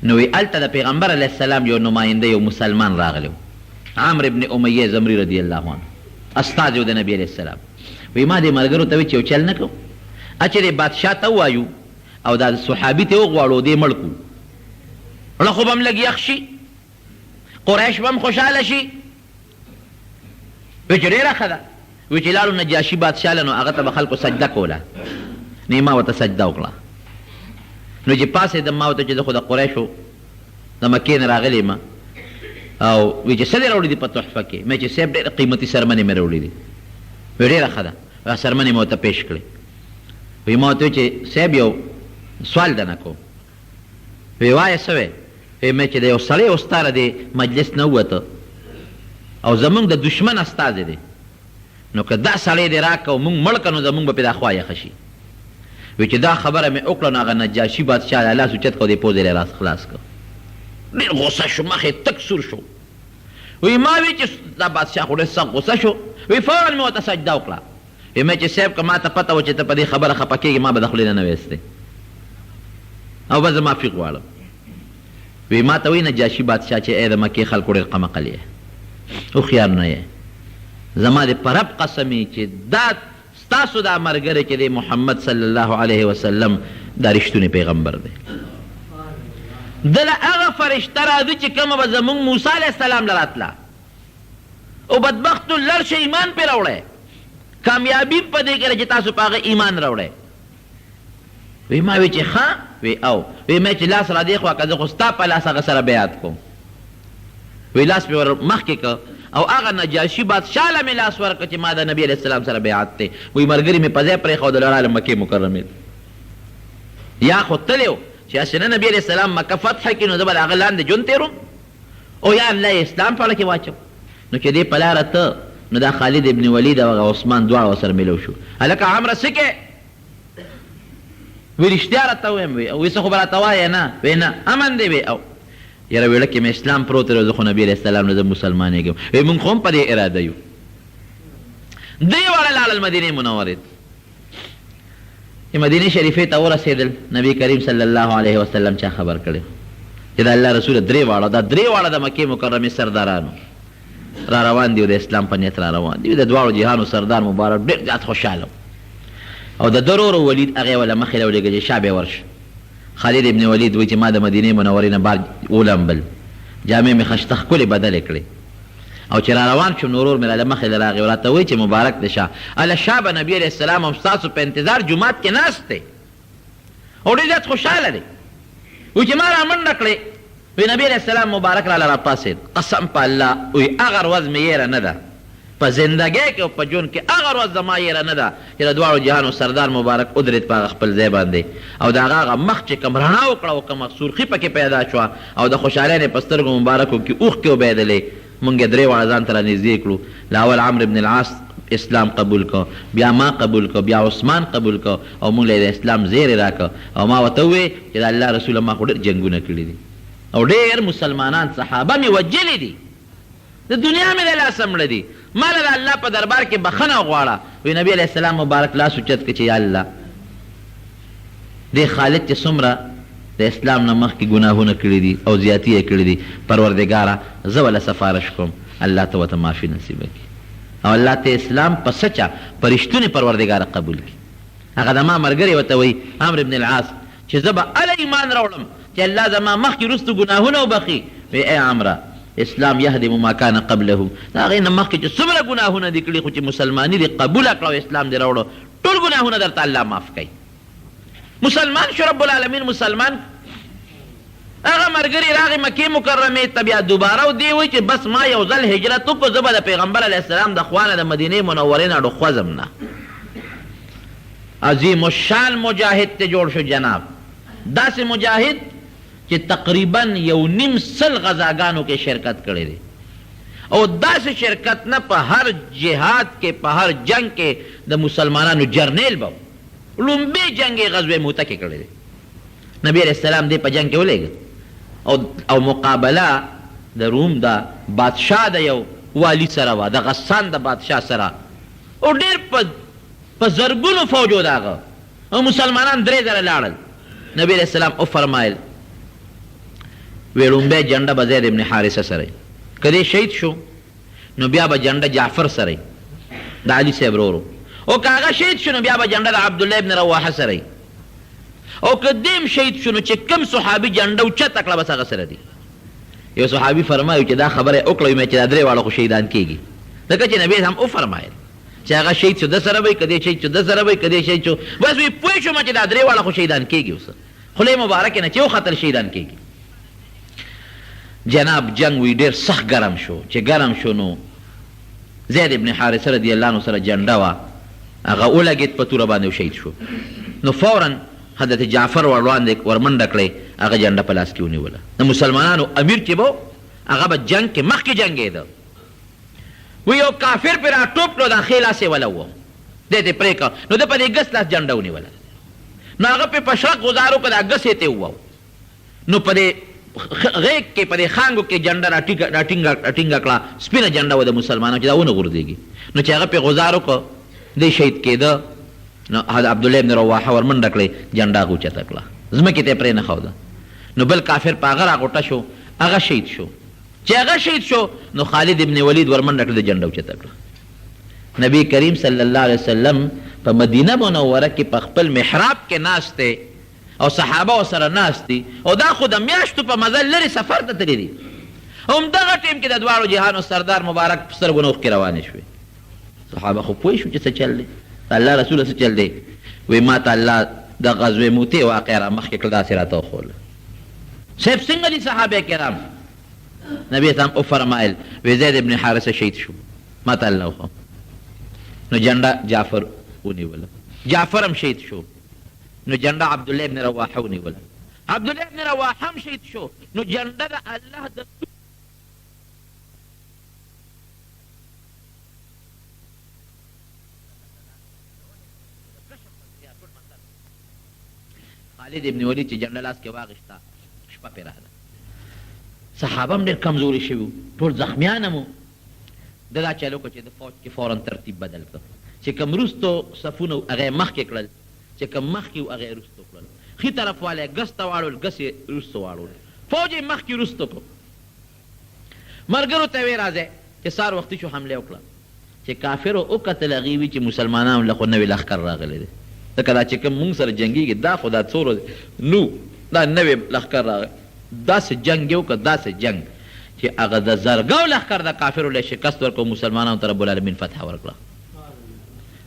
A: نو وی هلته د پیغمبر علیه السلام یو نماینده یو مسلمان راغلی عمرو ابن امیه زمری رضی الله عنه استازی و د نبی علیه السلام. وی ما دې ملګرو ته وی چې یو چل نه کوو چې بادشاه ته ووایو او دا صحابي ته وغواړو دې مړ کړو مړه خو به هم لږ یخ شي قریش به هم خوشحاله شي. وی چې ډېره ښه ده. وی چې لاړو نجاشي بادشاه له نو هغه ته به خلکو سجده کوله نو ما ورته سجده وکړه. نو چې پاسېدم ما ورته چې زه خو د قریشو د مکې نه راغلی یم او وی چې څه دې راوړي دي په تحفه کې مې چې صاحب ډېره قیمتي څرمنې مې راوړي دي. وی ډېره ښه ده څرمنې مې ورته پېښ کړې. وی ما ورته وی چې صاحب یو سوال درنه کوم. وی وایه څه وی؟ وی مې چې د یو سړی استاره د مجلس نه ووته او زمونږ د دشمن استازی دی نو که دا سړی دې راکه او مونږ مړ که نو زمونږ به پرې دا خوا یخه شي. وی چې دا خبره مې وکړه نو هغه نجاشي بادشاه لاس اوچت کړ او دې پوزې راس خلاص کړ. ډېر غصه شو مخ یې تک سور شو. وی ما وی چې دا بادشاه خو ډېر سخت غصه شو. وی فورا مې ورته سجده وکړه. وی مې چې صاحب که ما ته پته وه چې ته په دې خبره خفه کېږې ما به د خولې نه ویستې او به زه معافي غواړم. وی ما ته وی نجاشي بادشاه چې ای د مکې خلکو ډېر قمقل یې هوښیار نه یې زما دې په رب قسم چې دا ستاسو دا ملګری چې دی محمد صلی الله علیه وسلم دا رښتونی پیغمبر دی. دله هغه فرشته راځي چې کومه به زمونږ موسی علیه السلام له راتله او بدبختو لړ شه ایمان پرې راوړی کامیابي په دې کې چې تاسو په هغه ایمان راوړی. وی ما وی چې ښه وی او وی مې چې لاس را دې خوا که زه خو ستا په لاس هغه سره بیعت کوم. وی لاس مې ور مخکې که او هغه نجاشي بادشاه له مې لاس ورکړه چې ما د نبي علیه السلام سره بیعت دی. وی ملګري مې په ځای پرېښودل راغلم مکې مکرمې یا خو تللی و چې هسې نه نبي علیه السلام مکه فتح کړي نو زه به د هغه لاندې ژوند تېروم او یا الله یې اسلام په اړه کې واچوم. نو چې دې په لاره ته نو دا خالد ابن ولید او هغه عثمان دواړه ورسره میلو شو. هلکه عمره څه کې؟ وی رښتیا راته ویم. وی څه خو به راته وایې نه؟ وی نه امن دی. وی او یاره ویړه کې مې اسلام پروت دی زه خو نبي علیه السلام نه زه مسلمانېږم. وی مونږ خو هم په دې اراده یو. درې واړه لاړل مدینې منورې مدینې شریفې ته ورسېدل. نبي کریم صلی الله علیه وسلم چا خبر کړی چې د الله رسول درې واړه دا درې واړه د مکې مکرمې سردارانو را روان دي او د اسلام په نیت را روان دي. د دواړو جهانو سردار مبارک ډېر زیات خوشحاله او د ده ورور ولید هغې وله مخې له ولېږه چې شا بیا ورشه. خالد ابن ولید وایي چې ما د مدینې منورې نه بار ولمبل جامې مې خشته ښکلې بدلې کړې او چې را روان شو نورور مې راله مخې له راغی او راته وایي چې مبارک دې شه هله شا به نبي علیه السلام هم ستاسو په انتظار جومات کې ناست دی او ډېر زیات خوشحاله دی وایي چې ما را منډه کړې وی نبی علیہ السلام مبارک را لراپاسید قسم په الله وی هغه ورځ مې یېره نه ده په زندګۍ کې او په ژوند کې هغه ورځ زما یېره نه ده چې د دواړو جهانو سردار مبارک ودرېد په هغه خپل ځای باندې او د هغه مخ چې کوم رڼا وکړه او کومه سرخي پکې پیدا شوه او د خوشحالۍ نه په سترګو مبارکو کې اوښکې وبهېدلې مونږ یې درې واړه ځان ته رانږدې کړو لاول عمرو بن العاص اسلام قبول کو بیا ما قبول کو بیا عثمان قبول کو او مونږ له د اسلام زیری راکړه او ما ورته وویې چې د الله رسوله ما خو ډېر جنګونه کړي دي او ډېر مسلمانان صحابه مې وجلي دي د دنیا مې د لاسه مړه دي ما له د الله په دربار کې بخښنه غواړه وی نبي علیه السلام مبارک لاس اوچت کړه چې یا الله دې خالد چې څومره د اسلام نه مخکې ګناهونه کړي دي او زیاتي یې کړي دي پروردګاره زه وله سفارش کوم الله ته ورته معافي نصیبه کړي او الله ته اسلام په سچه په رښتونې پروردګاره قبول کړي هغه د ما ملګری ورته وایي عمرو بن العاص چې زه به هله ایمان راوړم چې الله زما مخکې وروستو ګناهونه وبخي وی ای عمره اسلام یهدم ما کان قبله د هغې نه مخکې چې څومره ګناهونه دي کړي خو چې مسلماني دې قبوله کړه او اسلام دې راوړه ټول ګناهونه درته الله معاف کوي مسلمان شو رب العالمین مسلمان هغه ملګري راغی مکې مکرمې ته بیا دوباره او دی وایي چې بس ما یو ځل هجرت وکړو زه به د پیغمبر علیه السلام د خوا نه د مدینې منورې نه ډوخوځم نه عظیم الشان مجاهد ته جوړ شو جناب داسې مجاهد چې تقریبا 1.5 غزاګانو کې شرکت کړی دی او داسې شرکت نه په هر جهاد کې په هر جنگ کې د مسلمانانو جرنیل به لومبی جنگ غزوه موته کې کړی دی نبی علیہ السلام دې په جنگ کې ولېږه او مقابله د روم د بادشاه د یو والی سره وه د غسان د بادشاه سره او ډېر په زرګونو فوج و د هغه او مسلمانان 3 زره لاړل نبی علیہ السلام وفرمایل وی لومبی جنډه به زید ابن حارثه سره که دې شهید شو نو بیا به جنډه جعفر سره د علي صاحب ورور او که هغه شهید شو نو بیا به جنډه د عبدالله ابن رواحه سره او که دیم شهید شو نو چې کم صحابي جنډه اوچته کړه بس هغه سره دي یو صحابي فرمایو چې دا خبره وکړه چې دا 3 واړه خو شهیدان کېږي ځکه چې نبي هم وفرمایل چې هغه شهید شو د سره به که دې شهید شو د سره به که دې شهید شو بس وی پوه شوم چې دا 3 واړه خو شهیدان کېږي اوس خولې مبارکې نه چې وختل شهیدان کېږي جناب جنگ وی ډېر سخت ګرم شو چې ګرم شو نو زید ابن حارثه رضی الله عنه سره جنډه وه هغه ولګېد په توره باندې شهید شو نو فورا حضرت جعفر ورمنډه کړی هغه جنډه په لاس کې ونیوله د مسلمانانو امیر چې به هغه به جنگ کې مخکې جنګېده وی یو کافر پرې راټوپ کړو د ښې لاس یې ولوه دی دې پرې کړه نو ده په دې ګس لاس جنډه ونیوله نو هغه پرې په شرق ګزار وکړه دا ګس یې ته ووو نو په دې غیږ کې په دې خانګو کې جنډه راټینګه کړه سپینه جنډه وه د مسلمانانو چې دا ونه غورځېږي نو چې هغه پرې غزار وکړه دی شهید کېده نو عبدالله ابن رواحه ورمنډه کړې جنډه هغه اوچته کړه ځمکې ته یې پرې نه ښوده نو بل کافر په هغه راغوټه شو هغه شهید شو چې هغه شهید شو نو خالد ابن ولید ورمنډه کړه د جنډه اوچته کړه نبی کریم صلی الله علیه وسلم په مدینه منوره کې په خپل محراب کې ناست دی او صحابه ورسره ناست دي او دا خو د میاشتو په مزل لرې سفر ته تللي دي همدغه ټیم کې د دواړو جهانو سردار مبارک په سترګو نه اوښکې روانې شوې صحابه خو پوه شو چې څه چل دی د الله رسوله څه چل دی وی ما ته الله د غزوې موتې واقع را مخکې کړه داسې راته وښوله صاحب څنګه دي صحابه کرام نبي اسلام وفرمایل وی زید ابن حارثه شهید شو ما ته الله وښو نو جنډه جعفر ونیوله جعفر هم شهید شو نو جنډه عبدالله ابن رواحه ونیوله عبدالله ابن رواحه هم شهید شو نو جنډه د الله د خالد ابن ولید چې جنډه لاس کې واغېسته شپه پرې راغله صحابه هم ډېر کمزوري شوي وو ټول زخمیان هم وو ده دا چل وکړه چې د فوج کې فورا ترتیب بدل کړه چې کوم وروستو صفونه هغه یې مخکې کړل چې کوم مخکې و هغه یې وروستو کړل ښي طرف والی ګس ته واړول ګس یې وروستو واړول فوج یې مخکې وروستو کړو ملګرو ته یې راځئ چې سهار وختي شو حمله وکړه چې کافرو وکتل هغې وي چې مسلمانانو له خو نوی لښکر راغلی دی ځکه دا چې کوم مونږ سره جنګېږي دا خو دا څو نو دا نوی لښکر راغلی داسې جنګ یې وکړه داسې جنګ چې هغه د زرګو لښکر د کافرو له شکست ورکړو، مسلمانانو ته رب العالمین فتح ورکړه.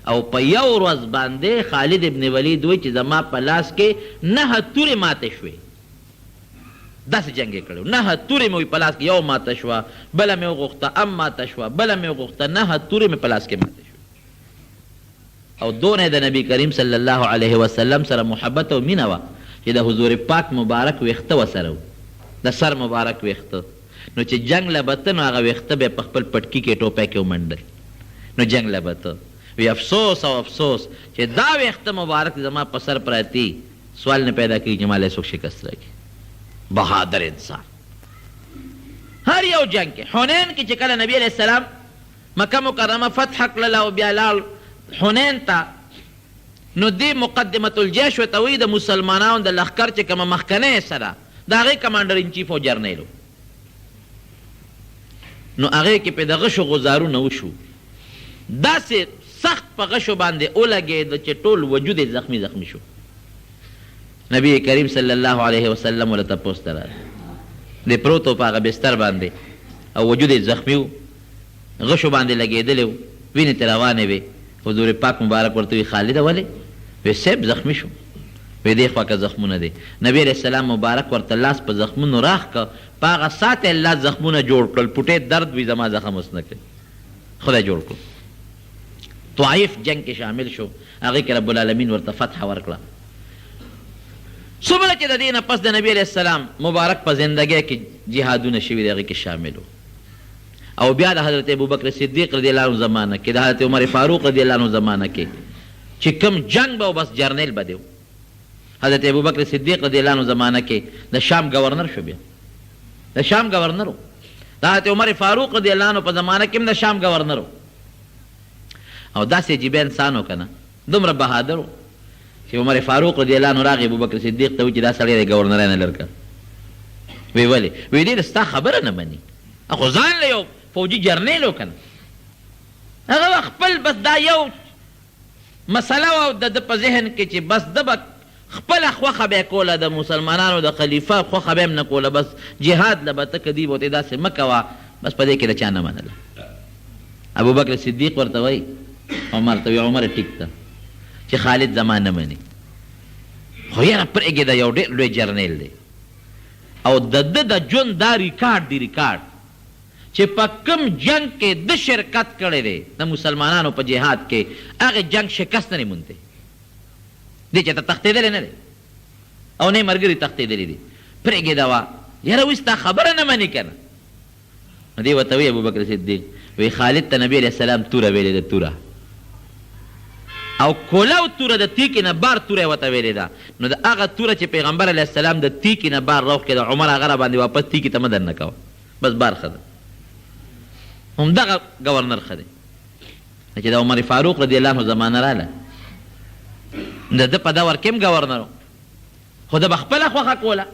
A: او په یو ورځ باندې خالد ابن ولید وایي چې زما په لاس کې 9 تورې ماتې شوې. داسې جنګ یې کړی، 9 تورې مې په لاس کې، یو ماته شوه، بله مې وغوښته، ماته شوه، بله مې وغوښته، 9 تورې مې په لاس کې ماته شوې. او دونه د نبی کریم صلی الله علیه وسلم سره محبت او مینه وه چې د حضور پاک مبارک ویښته ورسره و، د سر مبارک ویښته. نو چې جنګ له بته نو هغه ویښته بیا په خپل پټکي کې ټوپی کې ومنډل، نو جنګ له بته وی افسوس او افسوس چې دا ویښته مبارک زما په سر پراتی، سوال نه پیدا کړي چې ما له څوک شکست راکړي. بهادر انسان هر یو جنگ کې. حنین کې چې کله نبی علیہ السلام مکه مکرمه فتح کړله او بیا لاړ حنین ته، نو دې مقدمة الجيش ورته وایي، د مسلمانانو د لښکر چې کومه مخکنۍ حصه ده د هغې کمانډر ان چیف او جرنیل و. نو هغې کې پې د غشو غزارونه وشو، داسې سخت په غشو باندې ولګېده چې ټول وجود یې زخمی زخمی شو. نبی کریم صلی الله علیه وسلم ورته تپوس ته راغی، دی پروت و په هغه بستر باندې او وجود یې زخمی و، غشو باندې لګېدلی و، وینې ترې روانې وې. حضور پاک مبارک ورته وی خالده ولې؟ وی صاحب زخمی شو. وی دې خوا که زخمونه دی. نبی علیہ السلام مبارک ورته لاس په زخمونو راخ که، په هغه ساعت یې الله زخمونه جوړ کړل، پټې درد وي زما زخم اوس نه کوي، خدای جوړ کړو. طائف جنگ کې شامل شو، هغې کې رب العالمین ورته فتح ورکړه. څومره چې د دې نه پس د نبی علیہ السلام مبارک په زندګۍ کې جهادونه شوي دي، هغې کې شامل و. او بیا د حضرت ابوبکر صدیق رضی الله عنه زمانه کې، د حضرت عمر فاروق رضی الله عنه زمانه کې چې کوم جنگ به و بس جرنیل به دی. حضرت ابوبکر صدیق رضی الله عنه زمانه کې د شام گورنر شو، بیا د شام گورنر و. د حضرت عمر فاروق رضی الله عنه په زمانه کې هم د شام گورنر و. او داسې عجیبه انسان و که نه، دومره بهادر و چې عمر فاروق رضی الله عنه راغی ابوبکر صدیق ته وایي چې دا سړی د ګورنرۍ نه لر کړه. وی ولې؟ وی دې د ستا خبره نه مني، خو ځان له یو فوجي جرنیل و که نه، هغه خپل بس دا یو مسله وه د ده په ذهن کې چې بس ده به خپله خوښه به یې کوله، د مسلمانانو د خلیفه خوښه به یې هم نه کوله، بس جهاد له به ته که دوی به ورته داسې مه کوه، بس په دې کې د چا نه منله. ابوبکر صدیق ورته وایي عمر ته، وی عمر ټیک ده چې خالد زما نه مني، خو یاره پرېږدې دا یو ډېر لوی جرنیل دی او د ده د ژوند دا ریکارډ دی، ریکارډ چې په کوم جنگ کې د شرکت کړی دی د مسلمانانو په جهاد کې، هغې جنگ شکست نه موندی دی، چې ته تښتېدلی نه دی او نه یې ملګري تښتېدلی دي. پرېږدې وه یاره اوس ستا خبره نه مني که نه. نو دی ورته وایي ابوبکر صدیق، وی خالد ته نبی علیہ السلام توره ویلې ده، توره او کولو توره د تیکې نه بار توره یې ورته ویلې ده. نو د هغه توره چې پیغمبر علیه السلام د تیکې نه بار راوښکې ده، عمر هغه را باندې واپس تیکې ته مه دننه کوه، بس بار ښه ده. همدغه گورنر ښه دی چې د عمر فاروق رضی الله عنه زمانه راله، د ده په دور کې هم گورنر و، خو ده به خپله خوښه کوله.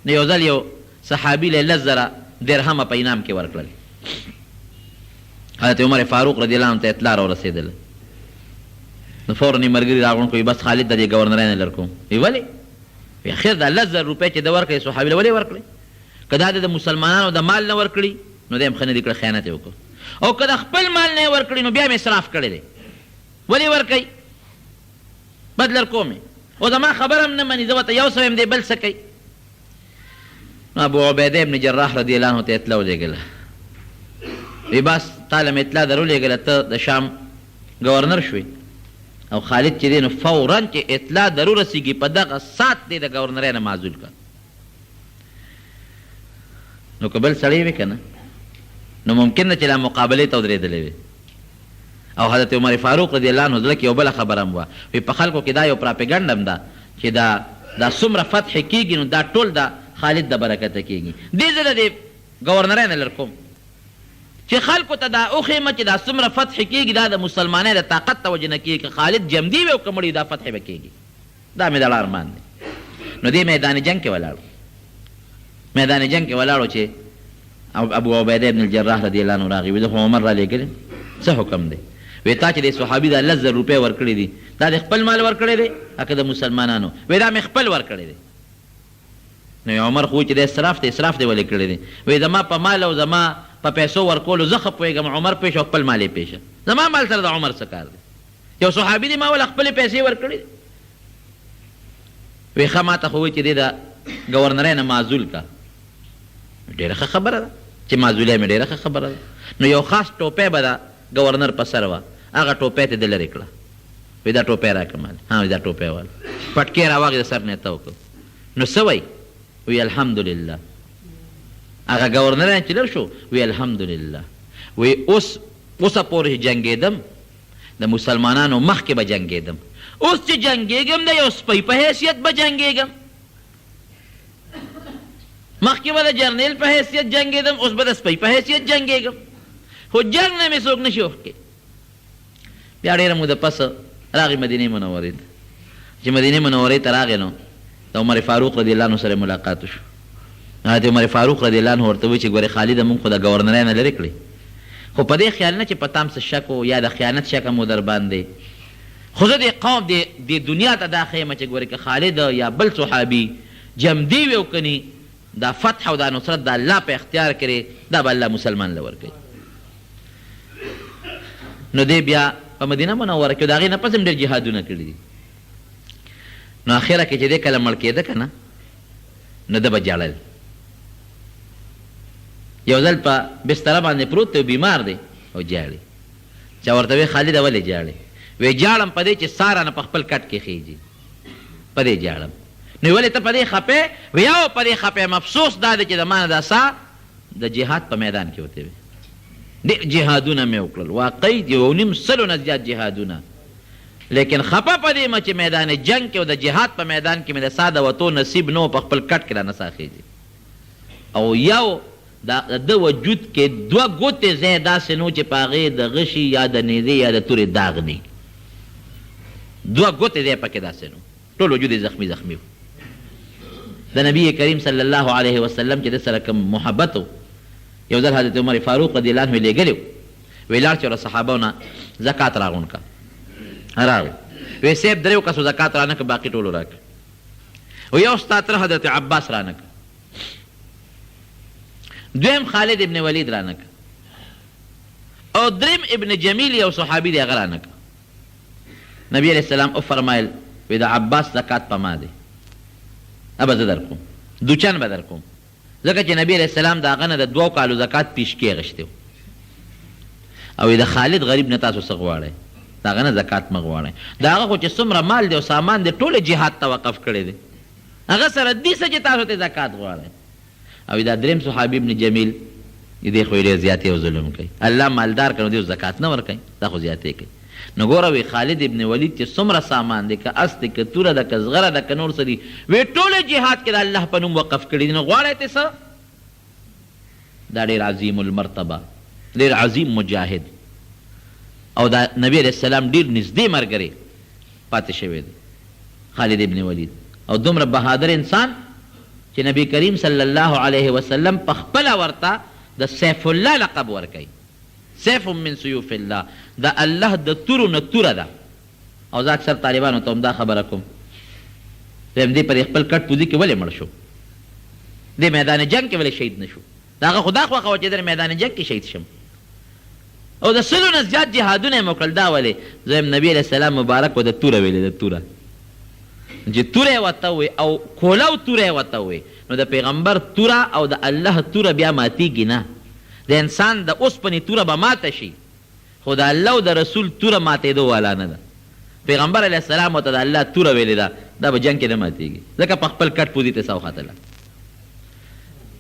A: نو یو ځل یو صحابي له 10,000 درهمه په انعام کې ورکړل. حضرت عمر فاروق رضی الله عنه ته اطلاع راورسېدله، نو فوراً یې ملګري راغونډ کړو، بس خالد د دې ګورنرۍ نه لر کوم. وی ولې؟ وی اخر دا 10,000 روپۍ چې ده ورکړې صحابي له ولې ورکړې؟ که دا د مسلمانانو د مال نه ورکړي نو دی هم ښه نه دي کړی، خیانت یې وکړو. او که د خپل مال نه یې ورکړي نو بیا مې اسراف کړی دی. ولې ورکوي؟ بد لر کوم یې، او زما خبره هم نه مني، زه ورته یو څه یم دی بل څه کوي. نو ابو عبیده ابن جراح رضی الله عنه ته اطلاع ولېږله، وی بس تا له مې اطلاع در ولېږله، ته د شام گورنر شوې او خالد چې دی نو فوراً چې اطلاع در ورسېږي په دغه ساعت دی د گورنرۍ نه معزول کړه. نو که بل سړی وي که نه نو ممکن ده چې لا مقابلې ته ودرېدلی وي. او حضرت عمر فاروق رضی الله عنه زړه کې یو بله خبره هم وه، وی په خلکو کې دا یو پراپیګنډ هم ده چې دا څومره فتح کېږي نو دا ټول د خالد د برکته کېږي. دې زه د دې ګورنرۍ نه لر کوم چې خلکو ته دا وښیمه چې دا څومره فتح کېږي دا د مسلمانۍ د طاقت ته وجه نه کېږي، که خالد جمدي وي او که مړي دا فتح به کېږي. دا مې دړه ارمان دی. نو دې میدان جنګ کې ولاړو، میدان جنگ کې ولاړو چې ابو عبیده ابن الجراح رضی الله عنه راغی، وی زه خو عمر را لېږلی، څه حکم دی؟ وی تا چې دې صحابي دا 10,000 روپۍ ورکړي دي دا د خپل مال ورکړی دی که د مسلمانانو؟ وی دا مې خپل ورکړی دی. نو عمر خو چې د اسراف دی ولې کړی دی؟ وایي زما په مال او زما په پیسو ورکولو زه ښه پوهېږم، عمر پېښ او خپل مال یې پېښه، زما مال سره د عمر څه کار دی؟ یو صحابي دی ما ول خپلې پیسې ورکړې دي. وایي ښه ما ته خو وایي چې دی د ګورنرۍ نه معزول کا. ډېره ښه خبره ده چې معزولۍ مې ډېره ښه خبره ده. نو یو خاص ټوپۍ به د ګورنر په سر وه، هغه ټوپۍ ته دې لرې کړه. وایي دا ټوپۍ راکړه مال. ها دا ټوپۍ واله پټکې راواغې د سر نه یې تو کړ. نو څه وایي؟ وی الحمدلله. هغه ګورنر چې لر شو وی الحمدلله. وی اوسه پورې جنګېدم د مسلمانانو مخکې به جنګېدم، اوس چې جنګېږم د یو سپی په حیثیت به جنګېږم. مخکې به د جرنیل په حیثیت جنګېدم، اوس به د سپی په حیثیت جنګېږم، خو جنګ نه مې څوک نشي وښکې. بیا ډېره موده پس راغی مدینې منورې ته. چې مدینې منورې ته راغی نو د عمر فاروق رضی الله عنه سره ملاقات شو. حضرت عمر فاروق رضی الله عنه ورته وایي چې ګورې خالده موږ خو د ګورنرۍ نه لرې کړې، خو په دې خیال نه چې په تام څه شک و یا د خیانت شک مو در باندې، خو زه د قوم د دنیا ته دا ښیم چې ګورې که خالد یا بل صحابي جمدي وي او کني دا فتح او دا نصرت د الله په اختیار کړې، دا به الله مسلمان له ورکوي. نو دی بیا په مدینه منوره کې د هغې نه پس هم ډېر جهادونه کړي دي. نو اخره کې چې دی کله مړ کېده که نه نو ده به ژړل. یو ځل په بستره باندې پروت دی بیمار دی او ژاړي. چا ورته وی خالده ولې ژاړې؟ وی ژاړم په دې چې سا رانه په خپل کټ کې خیږي، په دې ژاړم. نو ولې ته په دې خفې؟ وی او په دې خفې یم، افسوس دا دی چې د ما نه دا سا د جهاد په میدان کې وتې وي. ډېر جهادونه مې وکړل، واقعي 2.5 نه زیات جهادونه، لیکن خفه په دې م چې میدان جنگ کې او د جهاد په میدان کې مې د سا د وتو نصیب نه و، په خپل کټ کې رانه سا خیږي. او یو د وجود کې 2 ګوتې ځای داسې نو چې په هغې د غشي یا د نیزې یا د تورې داغ نه 2 ګوتې ځای پکې داسې نو، ټول وجود یې زخمي و. د نبي کریم صلی الله علیه وسلم چې د سره کوم محبت و، یو ځل حضرت عمر فاروق رضی الله عنه لېږلی و، وی لاړ چې له صحابو نه زکات راغونډ که. راغی وی صاحب 3 کسو زکات رانه که، باقي ټولو راکړه. و یو ستا تره حضرت عباس رانه که، دویم خالد ابن ولید رانه که، او دریم ابن جمیل یو صحابي دی هغه رانه که. نبی علیہ السلام وفرمایل وی د عباس زکات په ما دی، ابه زه در کوم، دوچن به در کوم، ځکه چې نبی علیہ السلام د هغه نه د 2 کالو زکات پیشکې اخیستی و. او د خالد غریب نه تاسو څه غواړئ؟ د هغه نه زکات مه غواړئ. د هغه خو چې څومره مال دی او سامان دی ټول جهاد ته وقف کړی دی، هغه سره دې څه چې تاسو ته زکات غواړئ. او دا دریم صحابي ابن جمیل دې خو ډېر زیاتې او ظلم کوي، الله مالدار کړي دې زکات نه ورکوي، دا خو زیاتې کوي. نو ګوره وی خالد ابن ولید چې څومره سامان دی، که اس دی که توره ده که زغره ده که نور څه دي، وی ټول جهاد کې د الله په نوم وقف کړي دي. نو غواړئ ته څه؟ دا ډېر عظیم المرتبه، ډېر عظیم مجاهد او دا نبی علیہ السلام ډېر نږدې ملګری پاتې شوی دی خالد ابن ولید، او دومره بهادر انسان چې نبی کریم صلی الله علیه وسلم په خپله ورته د سیف الله لقب ورکوي. سیف من سیوف الله، د الله د تورو نه توره ده. او زه اکثر طالبانو ته هم دا خبره کوم، دویم دې په خپل کټ پوزي کې ولې مړ شو؟ دې میدان جنګ کې ولې شهید نه شو؟ د هغه خو دا خوښه وه چې د میدان جنګ کې شهید شم. او د 100 نه زیات جهادونه یې مو کړل، دا ولې؟ زم نبی علیہ السلام مبارک و د توره ویلې، د توره چې توره یې ورته ووایي او کولو توره یې ورته ووایي، نو د پیغمبر توره او د الله توره بیا ماتېږي نه. د انسان د اوسپنې توره به ماته شي، خو د الله او د رسول توره ماتېدو والا نه ده. پیغمبر علیه السلام ورته د الله توره ویلې ده، دا به جنګ کې نه ماتېږي، ځکه په خپل کټ پوزي ته سا وختله.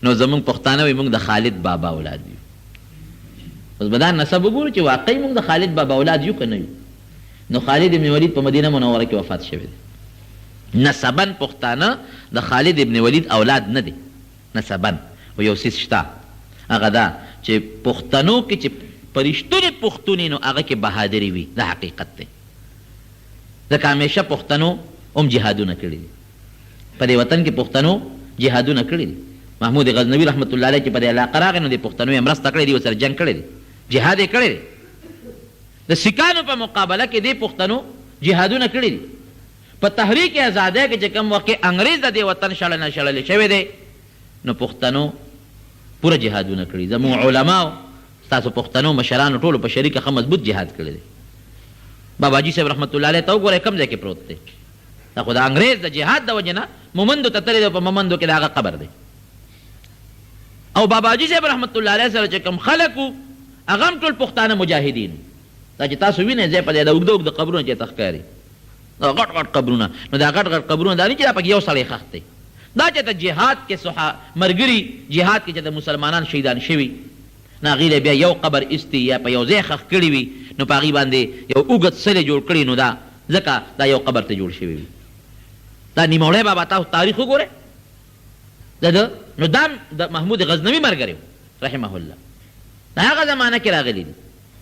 A: نو زمونږ پښتانه وایي موږ د خالد بابا اولاد یو. اوس به دا نسب وګورو چې واقعي موږ د خالد بابا اولاد یو که نه یو. نو خالد ابن ولید په مدینه منوره کې وفات شوی دی. نسبن پښتانه د خالد ابن ولید اولاد نه دی نسبن. و یو څیز شته هغه دا چې پښتنو کې چې پرشتونې پښتونې نو هغه کې بهادري وي، دا حقیقت دی. ځکه همیشه پښتنو هم جهادونه کړي دي، په دې وطن کې پښتنو جهادونه کړي دي. محمود غزنوي رحمت الله علیه چې په دې علاقه راغی نو د پښتنو یې مرسته کړې دي، ورسره جنګ کړی دی، جهاد یې کړی دی. د سیکانو په مقابله کې دې پښتنو جهادونه کړي دي. په تحریک آزادۍ کې چې کوم وخت انګریز د دې وطن شړنه شړلې شوی دی نو پښتنو پوره جهادونه کړي. زموږ علماو ستاسو پښتنو مشرانو ټولو په شریکه ښه مضبوط جهاد کړی دی. باباجي صاحب رحمت الله علیه ته وګورئ کوم ځای کې پروت دی. دا خو د انګریز د جهاد د وجې نه مومندو ته تللی دی، په مومندو کې د هغه قبر دی. او باباجي صاحب رحمت الله علیه سره چې کوم خلک وو هغه هم ټول پښتانه مجاهدین. دا چې تاسو وینئ ځای په ځای د اوږده اوږده قبرونه چې ته ښکاري، دا غټ غټ قبرونه، نو دا غټ غټ قبرونه دا نه چې دا پکې یو سړی ښخ دی. دا چې د جهاد کې مرګري جهاد کې چې د مسلمانان شهیدان شوي نو هغې له بیا یو قبر ایستي یا په یو ځای ښخ کړي وي نو په هغې باندې یو اوږد سلی جوړ کړي نو دا ځکه دا یو قبر ته جوړ شوي وي. دا نیموړی بابا تاسو تاریخ وګورئ نو دا د محمود غزنوي ملګری و رحمه الله، د هغه زمانه کې راغلی دی،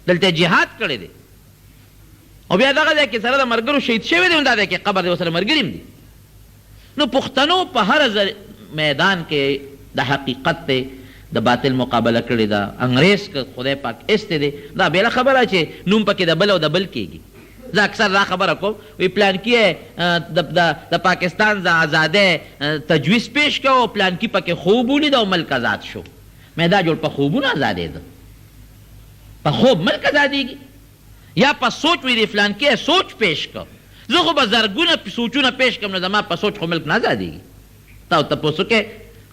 A: دلته جهاد کړی دی او بیا دغه ځای کې سره د ملګرو شهید شوی دی، دا ځای کې قبر دی ورسره ملګري هم دي. نو پښتنو په هر میدان کې د حقیقت دی د باطل مقابله کړې ده. انګریز که خدای پاک ایستی دی دا بېله خبره چې نوم پکې د بل او د بل کېږي. زه اکثر دا خبره کوم وی پلانکي د پاکستان د ازادۍ تجویز پیش کړه او پلانکي پکې خوب ولید او ملک آزاد شو. مې دا جوړ په خوبونه ازادېده، په خوب ملک ازادېږي یا په سوچ وی دی فلانکي سوچ پیش کړه. زه خو به زرګونه سوچونه پیش کړم نو زما په سوچ خو ملک نه ازادېږي. تا تپوس وکړئ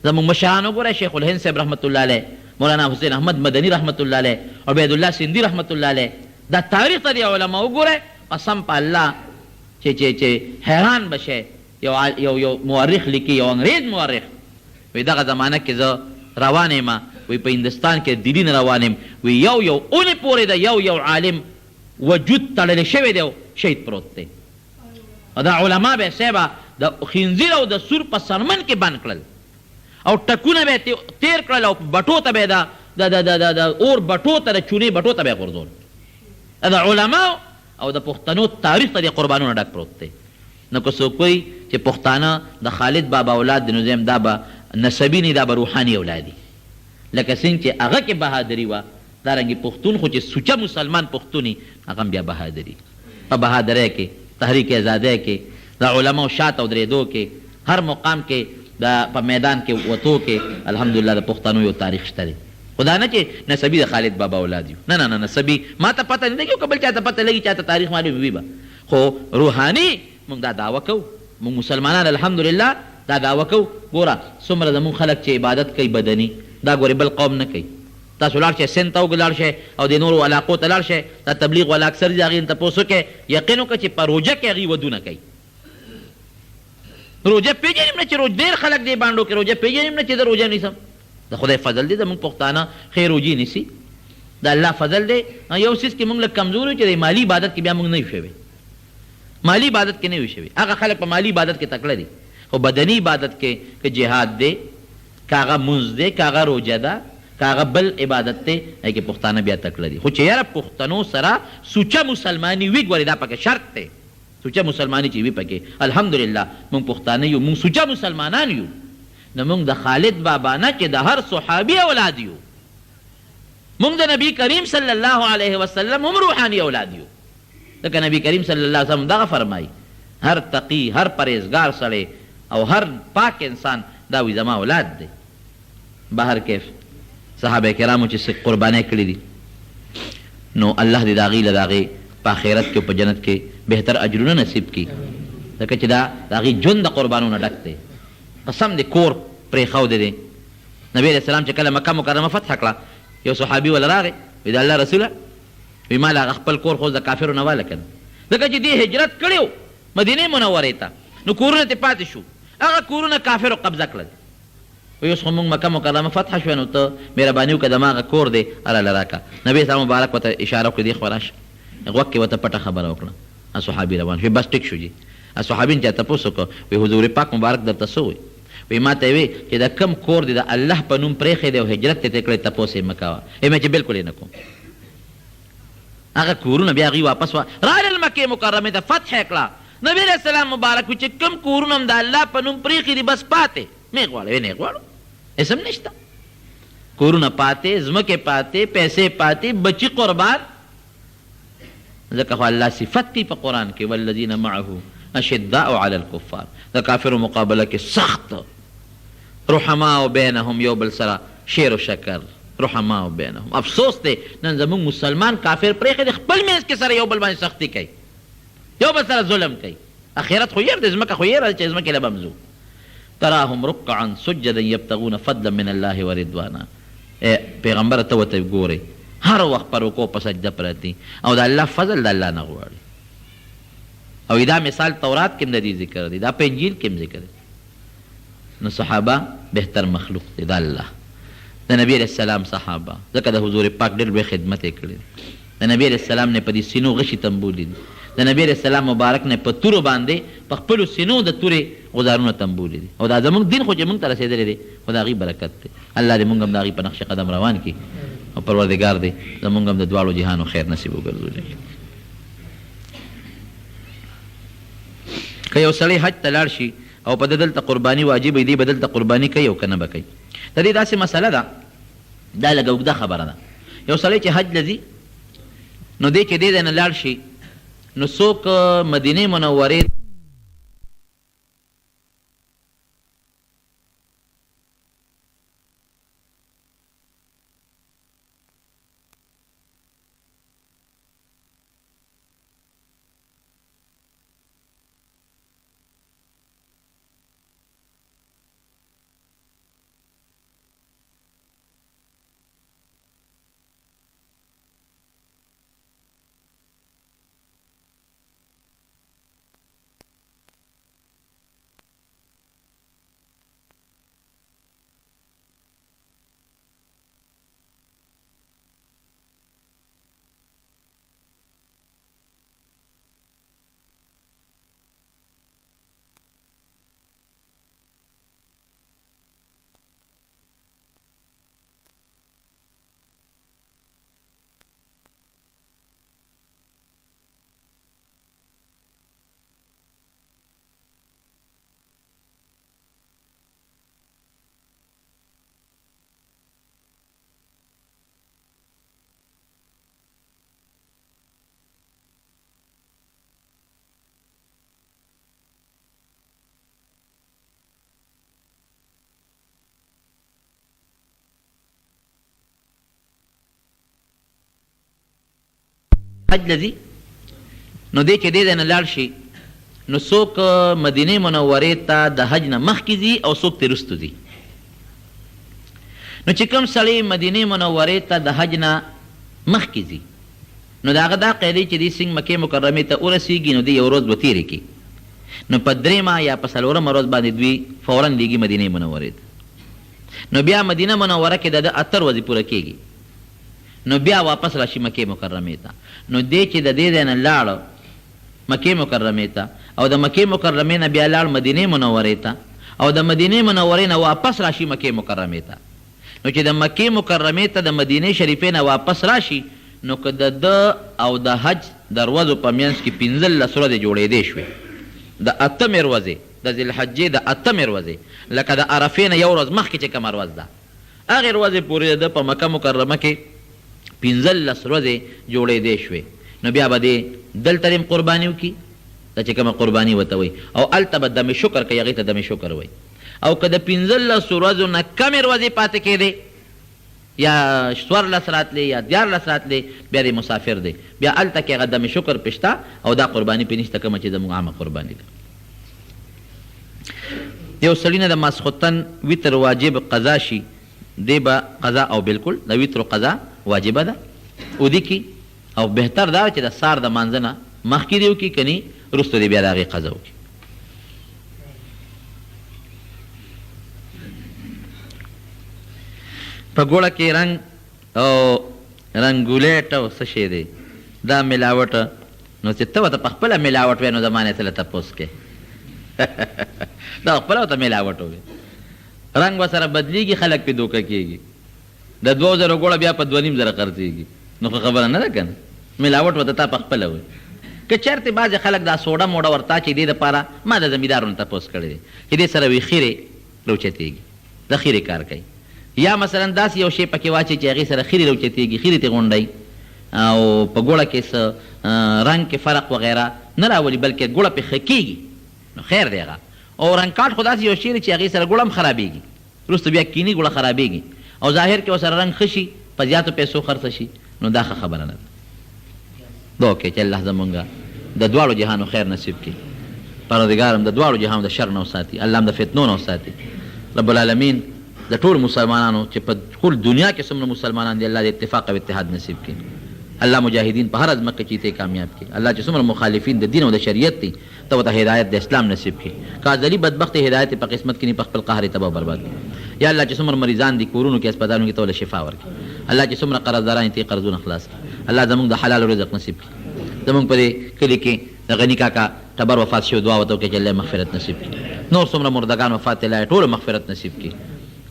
A: زموږ مشران وګورئ، شیخ الهند صاحب رحمت الله علیه، مولانا حسین احمد مدني رحمت الله علیه، عبید الله سندي رحمت الله علیه، دا تاریخ ته د علما وګورئ، قسم په الله چې حیران بشئ. یو مورخ لیکي، یو انګریز مورخ، وی دغه زمانه کې زه روان یم، وی په هندوستان کې دلی نه روان یم، وی یو اونې پورې د یو عالم وجود تړلی شوی دی او شهید پروت دی. دا علما به صاحبه د خنزیر او د سور په سرمن کې بند کړل او ټکونه به تیر کړل او بټو ته به د اور بټو ته د چونې بټو ته به یې غورځول. د علماو او د پښتنو تاریخ ته د قربانونه ډک پروت دی. نو که څوک وایي چې پښتانه د خالد بابا اولاد دی نو زه دا به نسبي نه، دا به روحاني اولادي. لکه څنګه چې هغه کې بهادري وه دارنګې پښتون خو چې سوچه مسلمان پښتون وي هغه هم بیا بهادري. په بهادرۍ کې، تحریک آزادۍ کې، د علماو شاته او درېدو کې، هر مقام کې په میدان کې وتو کې الحمدلله د پښتنو یو تاریخ شته دی. خدا نه چې نسبي د خالد بابا اولاد یو، نه نه نه، نسبي ما ته پته نه لګي، که بل چا ته پته لګي چا ته تاریخ معلوم وي به، خو روحاني موږ دا دعوه کوو. موږ مسلمانان الحمدلله دا دعوه کوو. ګوره څومره زموږ خلک چې عبادت کوي بدني، دا ګورې بل قوم نه کوي. تاسو لاړ شئ سند ته لاړ شئ او د نورو علاقو ته لاړ شئ، دا تبلیغ والا اکثر دي هغې نه تپوس وکړئ، یقین وکړه چې په روژه کې هغوی ودونه کوي. روژه پېژنیم نه چې ډېر خلک دې بانډو کې روژه پېژنیم نه چې زه روژه نیسم. د خدای فضل دی زموږ پښتانه ښې روژې نیسي، د الله فضل دی. یو څیز کې موږ لږ کمزور یو چې د مالي عبادت کې بیا موږ نه یو شوي، مالي عبادت کې نه یو شوي. هغه خلک په مالي عبادت کې تکړه دي، خو بدني عبادت کې که جهاد دی، که هغه مونځ دی، که هغه روژه ده، که هغه بل عبادت دی، هغې کې پښتانه بیا تکړه دي. خو چې یاره پښتنو سره سوچه مسلماني وي، ګورې دا پکې شرط دی، سوچه مسلماني چې وي پکې الحمدلله موږ پښتانه یو، موږ سوچه مسلمانان یو. نو موږ د خالد بابا نه چې د هر صحابي اولاد یو، موږ د نبی کریم صلی الله علیه وسلم هم روحاني اولاد یو. ځکه نبی کریم صلی الله علیه وسلم دغه فرمایي هر تقي، هر پرهیزګار سړی او هر پاک انسان دا وي زما اولاد دی. بهر کیف صحابه کرامو چې څه قربانۍ کړي دي نو الله دې د هغې له د هغې په آخرت کې او په جنت کې بهتر اجرونه نصیب کړي، ځکه چې دا د هغې ژوند د قربانونو ډک دی. قسم دې کور پرېښودی دی. نبي علیه السلام چې کله مکه مکرمه فتح کړه یو صحابي وله راغی، وی د الله رسوله وی ما له هغه خپل کور خو د کافرو نه واله که نه، ځکه چې دې هجرت کړی و مدینې منورې ته، نو کورونه ترې پاتې شو، هغه کورونه کافرو قبضه کړل. وی اوس خو موږ مکه مکرمه فتح شوه نو ته مهرباني وکړه زما هغه کور دی هراله راکړه. نبي اسلام مبارک ورته اشاره وکړه دې خوا راشه، غوږ کې ورته پټه خبره وکړه. صحابي روان شو، بس ټیک شو جي. صحابي چا تپوس وکړه، وی حضور پاک مبارک درته څه وی؟ وی ما ته وی چې د کم کور دی د الله په نوم پرېښی دی او هجرت ته ترې کړی تپوس یې مه کوه. مې چې بلکل یې نه کوم. هغه کورونه بیا هغوی واپس راغلل مکې مکرمې ته فتح یې کړه. نبي علیه السلام مبارک وی چې کم کورونه هم د الله په نوم پرېښي دي بس پاتې مې غواړه، وی نه غواړو، اسم نشته، کورونه پاتې، ځمکې پاتې، پیسې پاتې، بچي قربان. ځکه خو الله صفت کوي په قرآن کې والذین معه اشداء علی الکفار، د کافرو مقابله کې سخت، رحماء بینهم، یو بل سره شیر و شکر، رحماء بینهم. افسوس دی نن زموږ مسلمان کافر پرېښی دی خپل منځ کې سره یو بل باندې سختی کوي، یو بل سره ظلم کوي. اخرت خو ير د ځمکه خو ير چې ځمکې له به مځو. تراهم رکعا سجدا یبتغون فضلا من الله ورضوانا. پیغمبر ته ورته ګورئ هر وخت په رکوع په سجده پرتي او د الله فضل د الله نه غواړي. او دا مثال تورات کې هم د دې ذکر دی، دا په انجیل کې هم ذکر دی. نو صحابه بهتر مخلوق دی د الله، د نبی علیہ السلام صحابه، ځکه د حضور پاک ډېر لوی خدمت یې کړی. د نبی علیہ السلام نه په دې سینو غشي تنبولي دي، د نبی علیہ السلام مبارک نه په تورو باندې په خپلو سینو د تورې غزارونه تنبولي دي. او دا زموږ دین خو چې موږ ته رسېدلی دی خو د هغې برکت دی. الله دې موږ هم د هغې په نقش قدم روان کړي او پروردګار دې زموږ هم د دواړو جهانو خیر نصیب وګرځولي. که یو سړی حج ته لاړ شي او په ده دلته قرباني واجب وي، دی به دلته قرباني کوي او که نه به کوي. د دې داسې مسله ده، دا لږه اوږده خبره ده. یو سړی چې حج له ځي نو دی چې دې ځای نه لاړ شي نو څوک مدینې منورې حج لذي نو دی چې دی ځای نه لاړ شي نو څوک مدینې منورې ته د حج نه مخکې ځي او څوک ترې وروسته ځي. نو چې کوم سړی مدینې منورې ته د حج نه مخکې ځي نو د هغه دا قاعده چې دی څنګه مکې مکرمې ته ورسېږي نو دی یو ورځ به تېرې کړي، نو په درېیمه یا په څلورمه ورځ باندې دوی فورا لیږي مدینې منورې ته. نو بیا مدینه منوره کې د ده 8 ورځې پوره کېږي، نو بیا واپس راشي مکې مکرمې ته. نو دی چې د دې ځای نه لاړ مکې مکرمې ته او د مکې مکرمې نه بیا لاړ مدینې منورې ته او د مدینې منورې نه واپس راشي مکې مکرمې ته، نو چې د مکې مکرمې ته د مدینې شریفې نه واپس راشي نو که د ده او د حج د ورځو په منځ کې 15 ورځې جوړېدې شوې، د 8مې ورځې د ذوالحجې د 8مې ورځې لکه د عرفې نه یو ورځ مخکې چې کومه ورځ ده هغې ورځې پورې د ده په مکه مکرمه کې 15 ورځې جوړېدې شوې، نو بیا به دې دلته دې قرباني وکړي، دا چې کومه قرباني ورته وایي، او هلته به دم شکر کوي، هغې ته دم شکر وایي. او که د 15 ورځو نه کمې ورځې پاتې کېدې یا 14 راتلې یا 14 راتلې بیا دې مسافر دی، بیا هلته کې هغه دم شکر پې شته او دا قرباني پې نشته کومه چې زموږ عامه قرباني ده. یو سړي نه د ماسخوتن وتر واجب قضا شي دی به قضا او بالکل د وترو قضا واجبه ده ودي کی، او بهتر دا چې د سار د مانځه نه مخکې دی وکړي کني وروسته دی بیا د هغې قضا وکړي. په ګوړه کې رنګ او رنګولیټ او څه شی دی دا ملاوټ، نو چې ته ورته په خپله ملاوټ وایې نو زما نه څه له تپوس کې دا خپله ورته ملاوټ وایي، رنګ به سره بدلیږي خلک پې دوکه کېږي، د 2000 ګوړه بیا په 2500 خرڅېږي، نو خو خبره نه ده که نه، ملاوټ ورته تا په خپله وایي. که چېرته بعضې خلک دا سوډه موډه ورته چې دې دپاره ما د زمیندارو نه تپوس کړی دی چې دې سره وي خیرې روچتېږي، د خیرې کار کوي، یا مثلا داسې یو شی پکې واچي چې هغې سره خیرې روچتېږي، خیرې ترې غونډوي او په ګوړه کې څه رنګ کې فرق وغیره نه راولي بلکې ګوړه پې ښه کېږي نو خیر دی هغه او رنګ کاټ خو داسې یو شی دی چې هغې سره ګوړه هم خرابېږي وروسته بیا کینی ګوړه خرابېږي او ظاهر کې ورسره رنګ ښه شي په زیاتو پیسو خرڅه شي نو دا ښه خبره نه ده دعا وکړئ چې الله زمونږ د دواړو جهانو خیر نصیب کړي پروردګار هم د دواړو جهانو د شر نه وساتي الله هم د فتنو نه وساتي رب العالمین د ټولو مسلمانانو چې په ټول دنیا کې څومره مسلمانان دي الله د اتفاق او اتحاد نصیب کړي الله مجاهدین په هر ځمکه کې ته کامیاب کړي الله چې څومره مخالفین د دین او د شریعت دي ته ورته هدایت د اسلام نصیب کړي کاذلی بدبخت هدایت په قسمت کې نه په خپل قهر تباہ برباد کړي یا الله چې څومره مریضان دي کورونو کې هسپتالونو کې ته ولې شفا ورکړي الله چې څومره قرضداران دي قرضونه خلاص کړي الله زموږ د حلال رزق نصیب کړي زموږ په دې کلي کې د غني کاکا ټبر وفات شو دعا وته وکړي چې الله مغفرت نصیب کړي نور څومره مردگان وفات الله ټول مغفرت نصیب کړي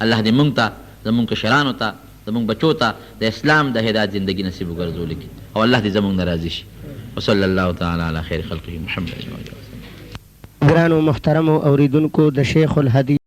A: الله دې موږ ته زموږ کشرانو ته زموږ بچو ته د اسلام د هدایت زندگی نصیب وګرځولي کړي او الله دې زموږ نه راضي شي وصلی الله تعالی علی خیر خلقه محمد.
B: ګرانو محترمو اوریدونکو د شیخ الحدیث